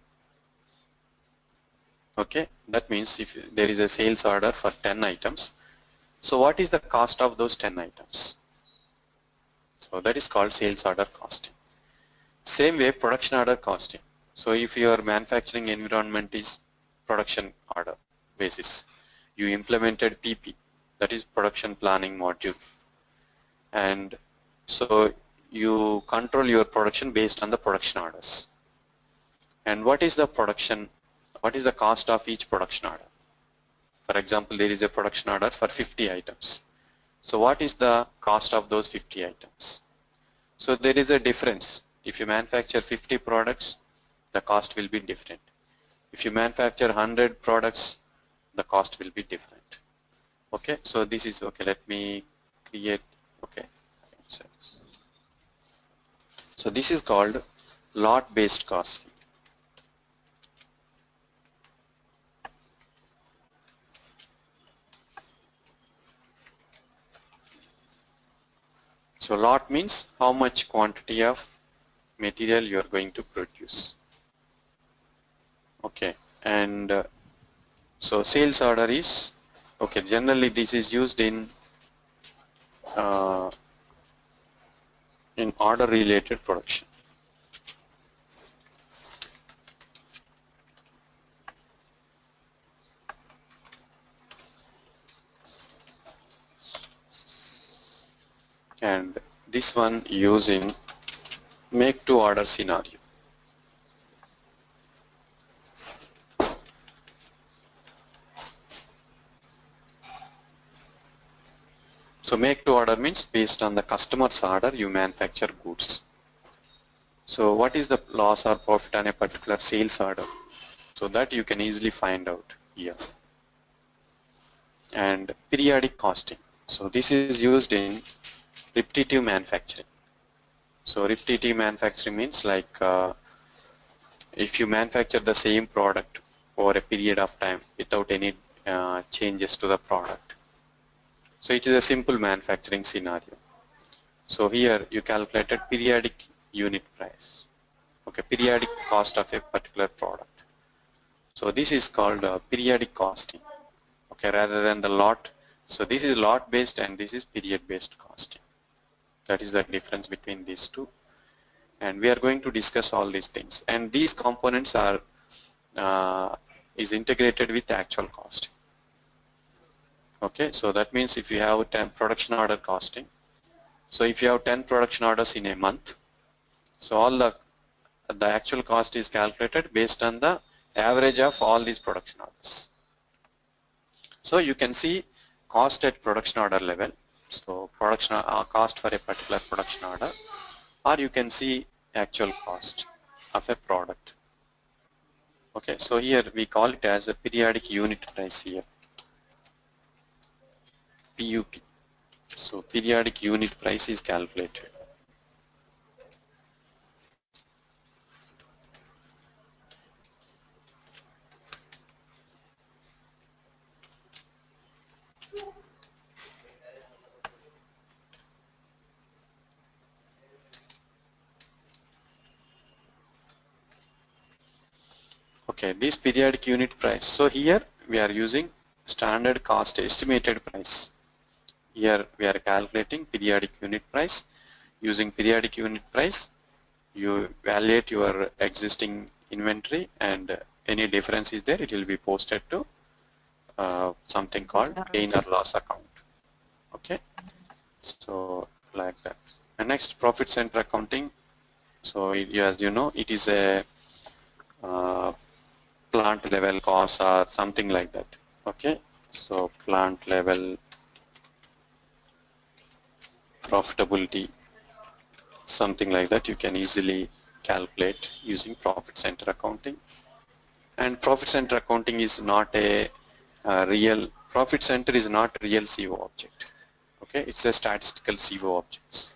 Okay, that means if there is a sales order for 10 items, so what is the cost of those 10 items? So that is called sales order costing. Same way, production order costing. So if your manufacturing environment is production order basis, you implemented PP, that is production planning module, and so you control your production based on the production orders. And what is the cost of each production order? For example, there is a production order for 50 items. So what is the cost of those 50 items? So there is a difference. If you manufacture 50 products, the cost will be different. If you manufacture 100 products, the cost will be different. Okay, so this is okay. Let me create. Okay, so this is called lot-based costing. So lot means how much quantity of material you are going to produce. Okay, and so sales order is, okay, generally this is used in order related production. And this one used in make to order scenario. So make to order means based on the customer's order you manufacture goods. So what is the loss or profit on a particular sales order? So that you can easily find out here. And periodic costing. So this is used in repetitive manufacturing. So repetitive manufacturing means like if you manufacture the same product over a period of time without any changes to the product. So it is a simple manufacturing scenario. So here you calculated periodic unit price. Okay, periodic cost of a particular product. So this is called periodic costing. Okay, rather than the lot. So this is lot based and this is period based costing. That is the difference between these two. And we are going to discuss all these things. And these components are is integrated with actual costing. Okay, so that means if you have 10 production order costing, so if you have 10 production orders in a month, so all the actual cost is calculated based on the average of all these production orders. So you can see cost at production order level, so production cost for a particular production order, or you can see actual cost of a product. Okay, so here we call it as a periodic unit price here, PUP. So periodic unit price is calculated. Okay, this periodic unit price. So here we are using standard cost estimated price. Here we are calculating periodic unit price. Using periodic unit price, you evaluate your existing inventory, and any difference is there, it will be posted to something called gain or loss account. Okay, so like that. And next, profit center accounting. So as you know, it is a plant level cost or something like that. Okay, so plant level profitability, something like that you can easily calculate using profit center accounting. And profit center accounting is not a real, profit center is not real CO object. Okay, it's a statistical CO object.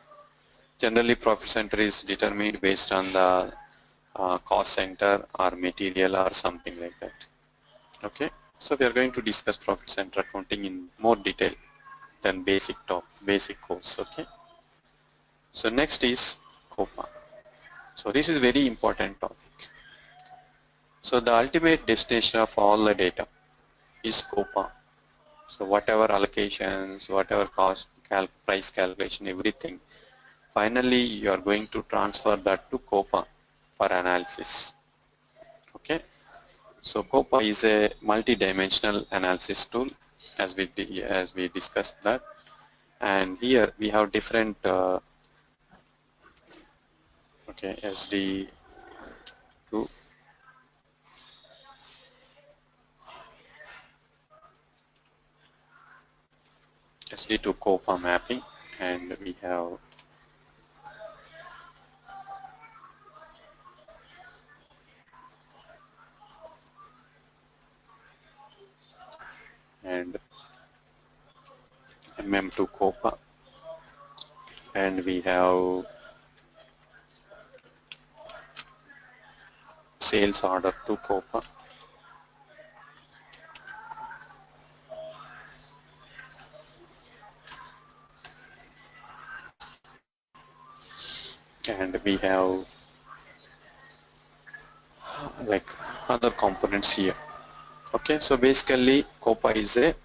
Generally profit center is determined based on the cost center or material or something like that. Okay, so we are going to discuss profit center accounting in more detail than basic course. Okay, so next is COPA. So this is very important topic. So the ultimate destination of all the data is COPA. So whatever allocations, whatever cost, price calculation, everything, finally you are going to transfer that to COPA for analysis. Okay, so COPA is a multi-dimensional analysis tool, as we discussed that, and here we have different SD2, SD2 COPA mapping, and we have and MM2 COPA, and we have sales order to COPA, and we have like other components here. Okay, so basically COPA is a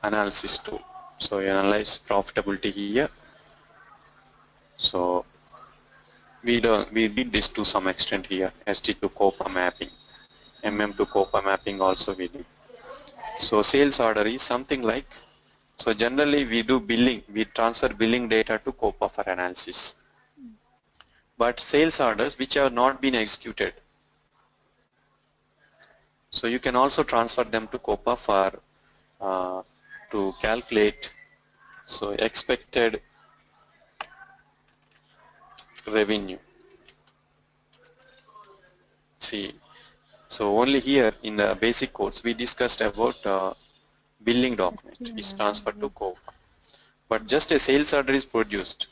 analysis tool. So you analyze profitability here. So we did this to some extent here, SD to COPA mapping, MM to COPA mapping also we did. So sales order is something like, so generally we do billing, we transfer billing data to COPA for analysis. But sales orders which have not been executed, so you can also transfer them to COPA for to calculate so expected revenue. See, so only here in the basic course we discussed about billing document is transferred to COPA, but just a sales order is produced.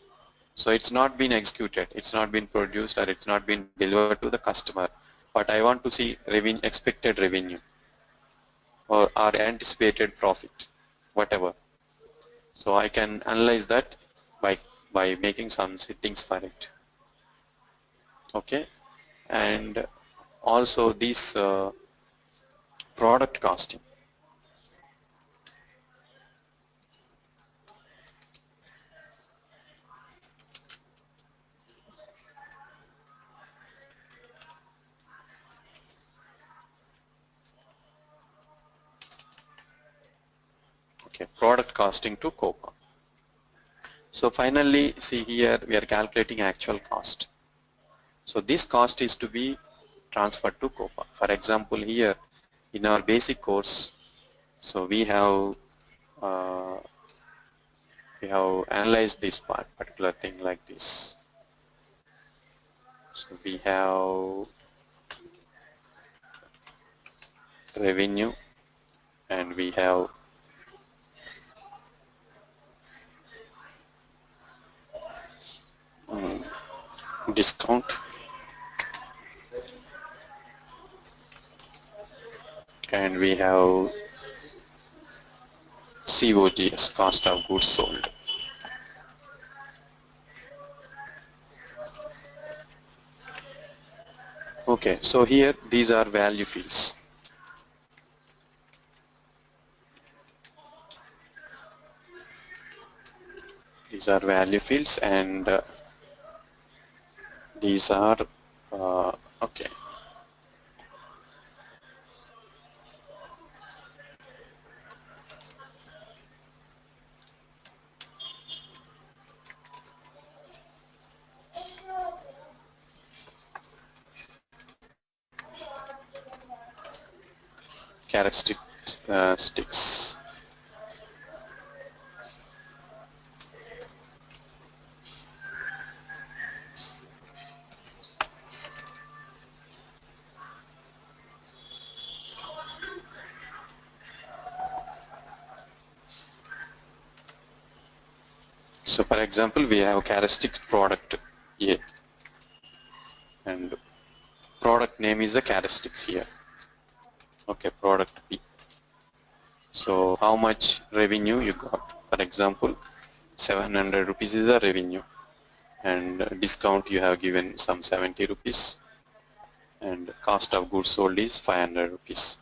So it's not been executed, it's not been produced, or it's not been delivered to the customer. But I want to see expected revenue or anticipated profit, whatever. So I can analyze that by making some settings for it. Okay, and also this product costing. Okay, product costing to COPA. So finally, see here we are calculating actual cost. So this cost is to be transferred to COPA. For example, here in our basic course, so we have analyzed this particular thing like this. So we have revenue and we have discount and we have COGS, cost of goods sold. Okay, so here these are value fields. These are value fields, and these are okay. Characteristics. So for example, we have characteristic product A and product name is the characteristics here. Okay, product B. So how much revenue you got? For example, 700 rupees is the revenue, and discount you have given some 70 rupees, and cost of goods sold is 500 rupees.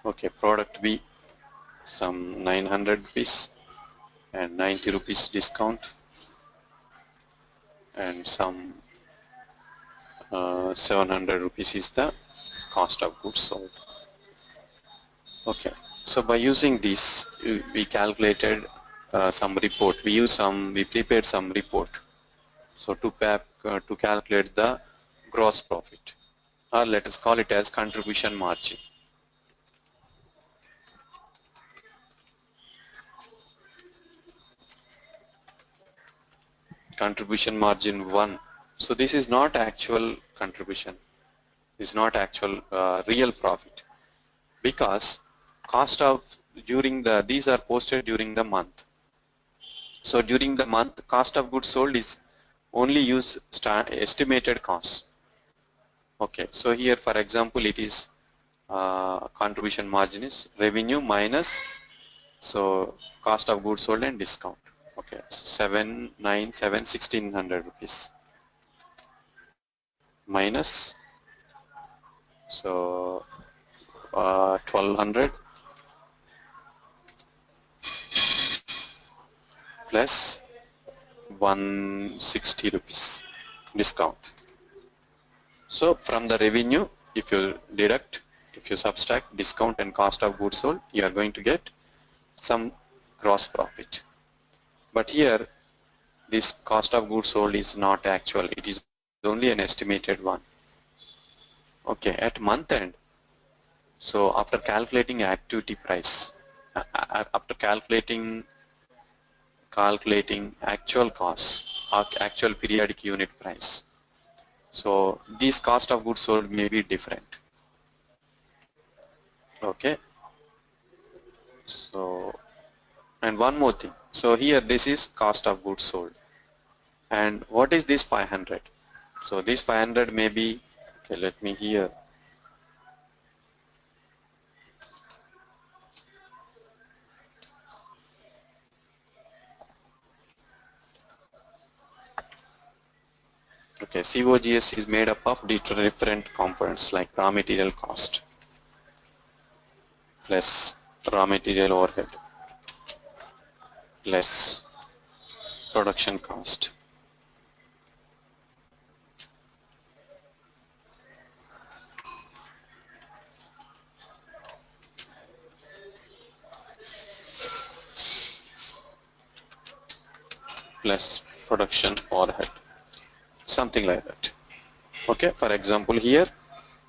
Okay, product B, some 900 rupees and 90 rupees discount, and some 700 rupees is the cost of goods sold. Okay, so by using this, we calculated some report. We prepared some report. So to calculate the gross profit, or let us call it as contribution margin. Contribution margin 1. So this is not actual contribution. This is not actual real profit, because cost of these are posted during the month. So during the month, cost of goods sold is only use estimated cost. Okay, so here for example it is contribution margin is revenue minus so cost of goods sold and discount. Okay, 797 1600 rupees minus so 1200 plus 160 rupees discount. So from the revenue, if you subtract discount and cost of goods sold, you are going to get some gross profit. But here this cost of goods sold is not actual, it is only an estimated one. Okay, at month end, so after calculating activity price, after calculating actual cost or actual periodic unit price, so this cost of goods sold may be different. Okay, so and one more thing, so here this is cost of goods sold, and what is this 500? So this 500 may be, okay, let me here, okay, COGS is made up of different components like raw material cost plus raw material overhead plus production cost plus production overhead, something like that. Okay, for example here,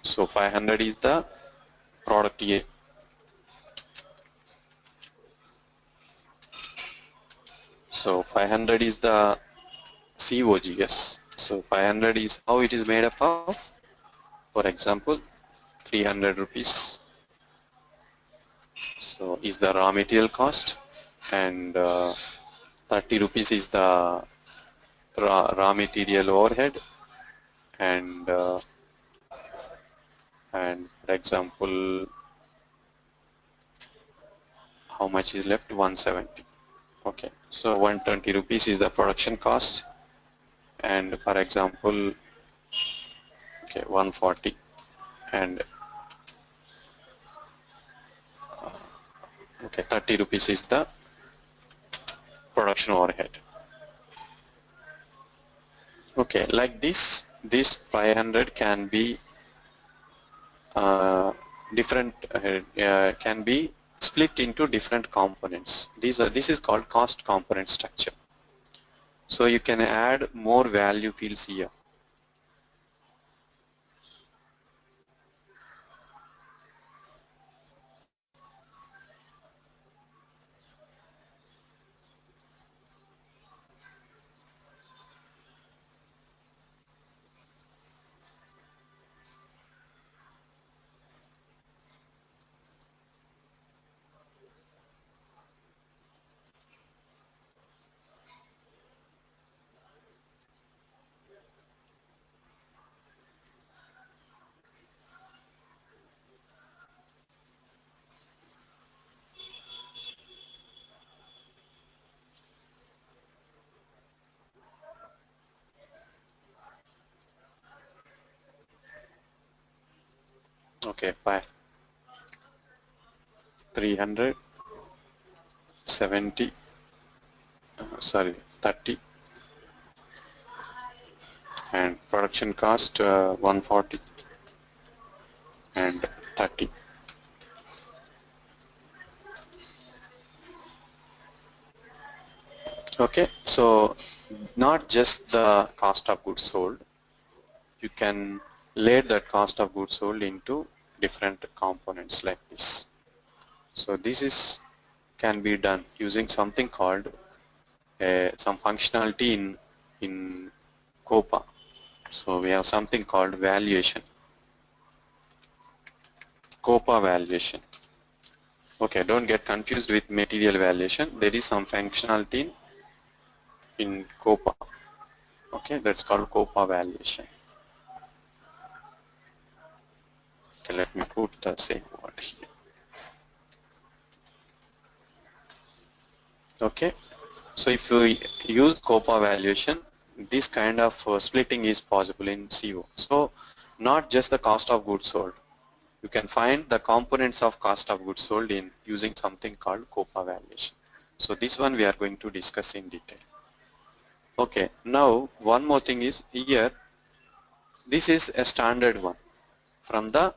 so 500 is the product A, so 500 is the COGS. So 500 is how it is made up of. For example, 300 rupees so is the raw material cost, and 30 rupees is the raw material overhead, and for example how much is left, 170. Okay, so 120 rupees is the production cost, and for example okay 140, and okay 30 rupees is the production overhead. Okay, like this 500 can be different can be split into different components. This is called cost component structure. So you can add more value fields here. Okay, 370, sorry, 30, and production cost 140 and 30. Okay, so not just the cost of goods sold, you can lay that cost of goods sold into different components like this. So this is can be done using something called some functionality in COPA. So we have something called valuation, COPA valuation. Okay, don't get confused with material valuation. There is some functionality in COPA. Okay, that's called COPA valuation. Okay, let me put the same word here. Okay, so if you use COPA valuation, this kind of splitting is possible in CO. So not just the cost of goods sold. You can find the components of cost of goods sold in using something called COPA valuation. So this one we are going to discuss in detail. Okay, now one more thing is here, this is a standard one from the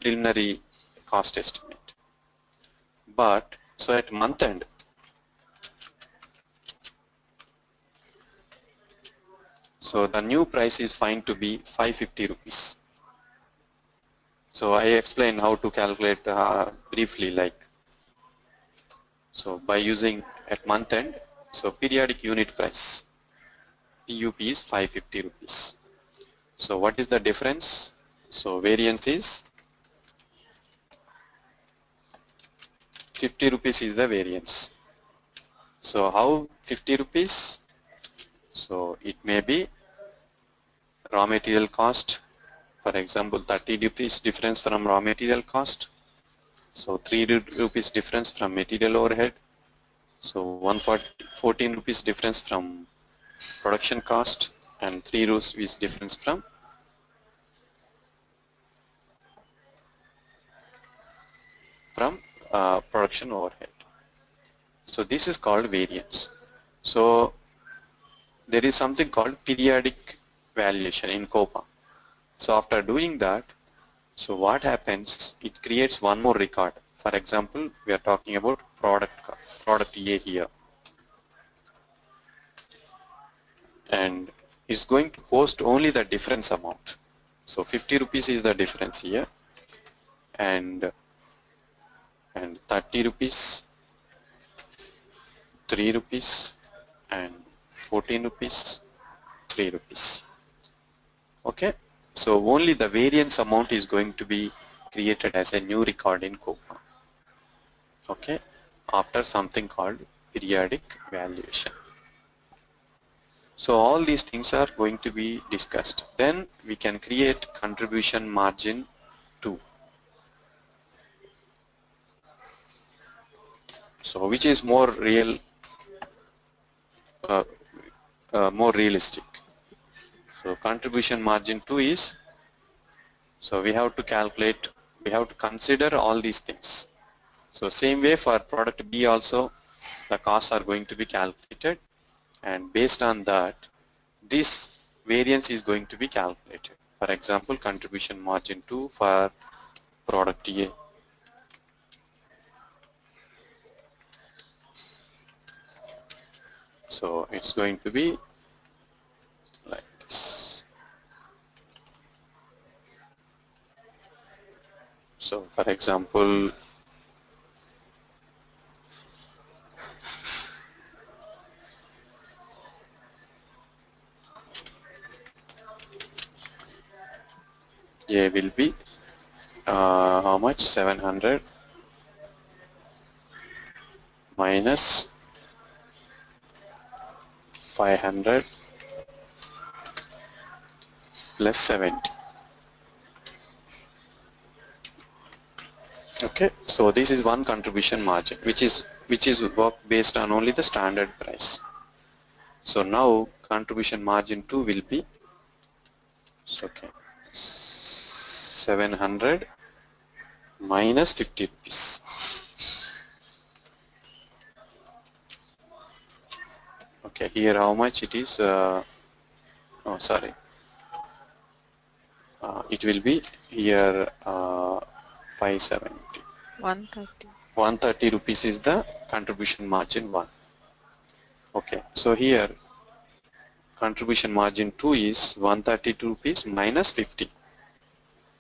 preliminary cost estimate. But so at month end, so the new price is found to be 550 rupees. So I explained how to calculate briefly, like, so by using at month end, so periodic unit price, PUP is 550 rupees. So what is the difference? So variance is 50 rupees is the variance. So how 50 rupees? So it may be raw material cost, for example 30 rupees difference from raw material cost, so 3 rupees difference from material overhead, so 114 rupees difference from production cost, and 3 rupees difference from production overhead. So this is called variance. So there is something called periodic valuation in COPA. So after doing that, so what happens, it creates one more record. For example, we are talking about product A here, and it's going to post only the difference amount. So 50 rupees is the difference here, and 30 rupees, 3 rupees, and 14 rupees, 3 rupees. Okay, so only the variance amount is going to be created as a new record in COPA. Okay, after something called periodic valuation. So all these things are going to be discussed. Then we can create contribution margin 2. So which is more real, more realistic. So contribution margin 2 is, so we have to calculate, we have to consider all these things. So same way for product B also, the costs are going to be calculated, and based on that, this variance is going to be calculated. For example, contribution margin 2 for product A. So it's going to be like this. So for example, A will be how much? 700 minus 500 plus 70. Okay, so this is one contribution margin, which is work based on only the standard price. So now contribution margin 2 will be, okay, 700 minus 50 rupees. Okay, here how much it is? Oh, sorry. It will be here 570. 130. 130 rupees is the contribution margin 1. Okay, so here contribution margin 2 is 132 rupees minus 50.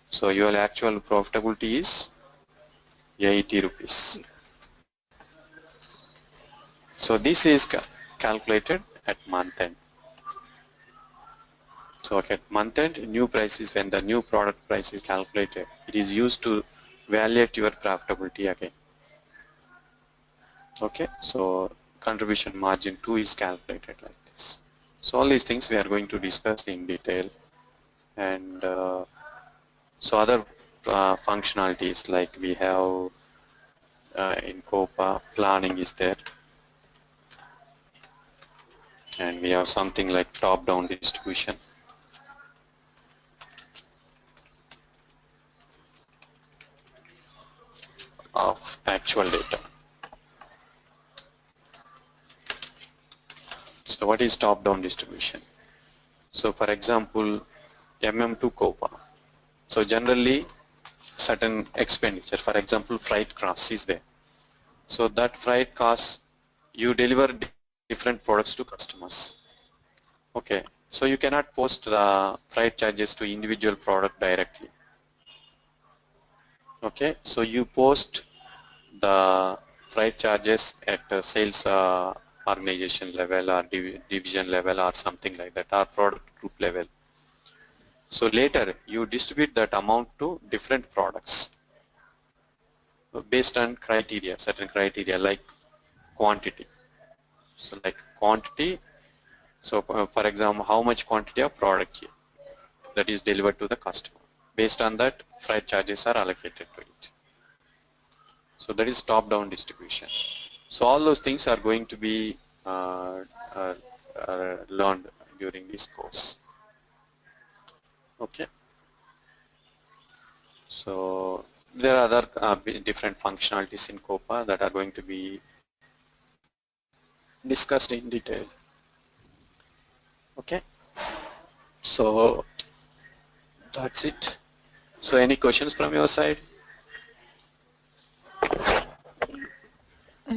So your actual profitability is 80 rupees. So this is calculated at month end. So at month end, new price is when the new product price is calculated. It is used to evaluate your profitability again. Okay, so contribution margin 2 is calculated like this. So all these things we are going to discuss in detail, and so other functionalities like we have in COPA, planning is there, and we have something like top-down distribution. Of actual data. So what is top-down distribution? So for example, MM2 COPA. So generally certain expenditure, for example freight cost is there. So that freight cost, you deliver different products to customers. Okay, so you cannot post the freight charges to individual product directly. Okay, so you post the freight charges at sales organization level or division level or something like that, or product group level. So later you distribute that amount to different products based on criteria, certain criteria like quantity. So like quantity, so for example, how much quantity of product here that is delivered to the customer. Based on that, freight charges are allocated to it. So that is top-down distribution. So all those things are going to be learned during this course. Okay. So there are other different functionalities in COPA that are going to be discussed in detail. Okay. So that's it. So any questions from your side?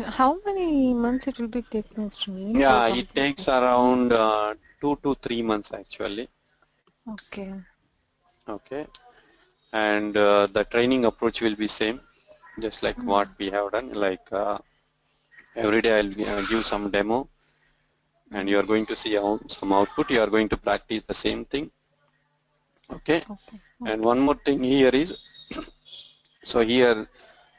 How many months it will be taking, Srini? Yeah, it takes around 2 to 3 months actually. Okay. Okay. And the training approach will be same, just like what we have done. Like every day I'll give some demo, and you are going to see some output. You are going to practice the same thing. Okay. And one more thing here is, so here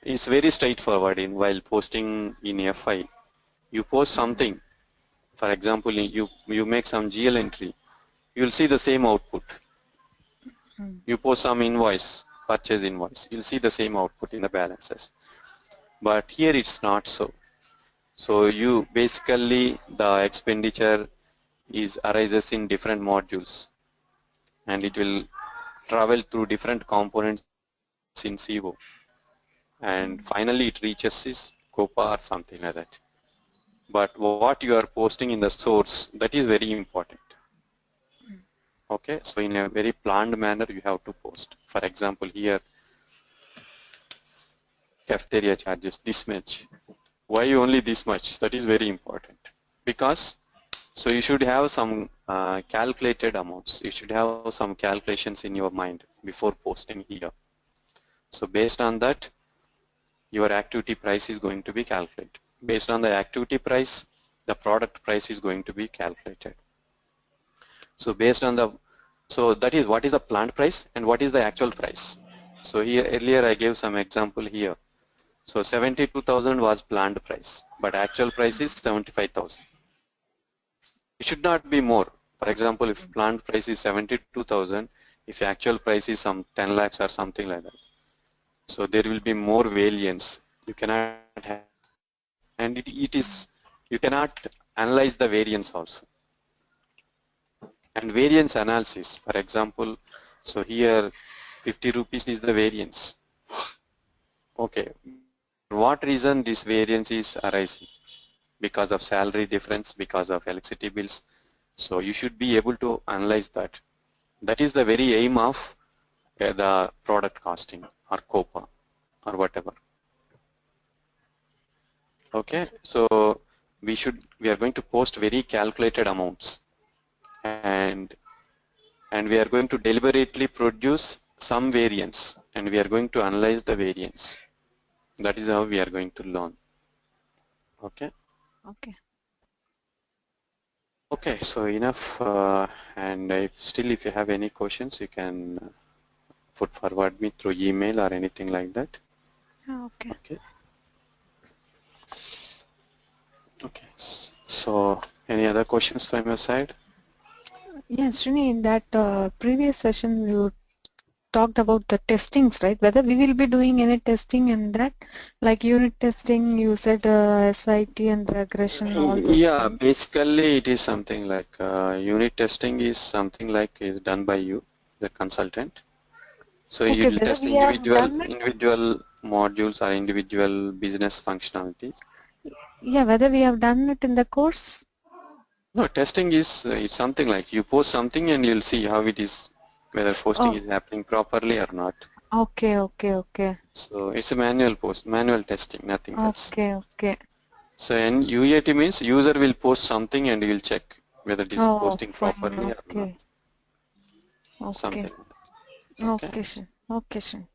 is very straightforward. In while posting in FI, you post something. For example, you make some GL entry. You will see the same output. You post some invoice, purchase invoice. You'll see the same output in the balances. But here it's not so. So you basically the expenditure arises in different modules, and it will travel through different components in CO, and finally it reaches is COPA or something like that. But what you are posting in the source, that is very important. Okay, so in a very planned manner you have to post. For example, here cafeteria charges this much. Why only this much? That is very important, because so you should have some calculated amounts. You should have some calculations in your mind before posting here. So based on that, your activity price is going to be calculated. Based on the activity price, the product price is going to be calculated. So based on the, so that is what is the planned price and what is the actual price. So here earlier I gave some example here. So 72,000 was planned price, but actual price is 75,000. It should not be more. For example, if planned price is 72,000, if actual price is some 10 lakhs or something like that, so there will be more variance. You cannot have, and it is, you cannot analyze the variance also. And variance analysis, for example, so here 50 rupees is the variance. Okay, for what reason this variance is arising? Because of salary difference, because of electricity bills. So you should be able to analyze that. That is the very aim of the product costing or COPA or whatever. Okay, so we are going to post very calculated amounts, and we are going to deliberately produce some variance, and we are going to analyze the variance. That is how we are going to learn. Okay. Okay. Okay, so enough, and if you have any questions, you can put forward me through email or anything like that. Okay. Okay. Okay. So any other questions from your side? Yes, Srini, in that previous session you talked about the testings, right? Whether we will be doing any testing in that, like unit testing, you said SIT and regression, all those Yeah, things. basically it is something like unit testing is something like is done by you, the consultant. So you Okay, will whether test we have done it, individual modules or individual business functionalities. yeah, whether we have done it in the course. No, testing is it's something like you post something and you'll see how it is, whether posting Oh, is happening properly or not. okay, okay, okay, So it's a manual testing, nothing else. okay, okay. So in UAT means user will post something and you will check whether it is Oh, posting fine, properly or not. okay, okay, Something. Okay. okay, sure, okay, sure.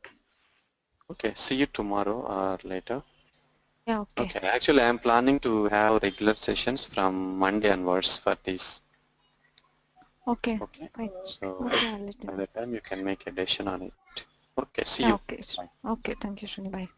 Okay. See you tomorrow or later. Yeah, okay, Okay. Actually, I am planning to have regular sessions from Monday onwards for this. okay, Okay. fine, So okay, I'll let you by know. the time you can make a decision on it. Okay. See Yeah, you. okay, Bye. okay, thank you, Srini, bye.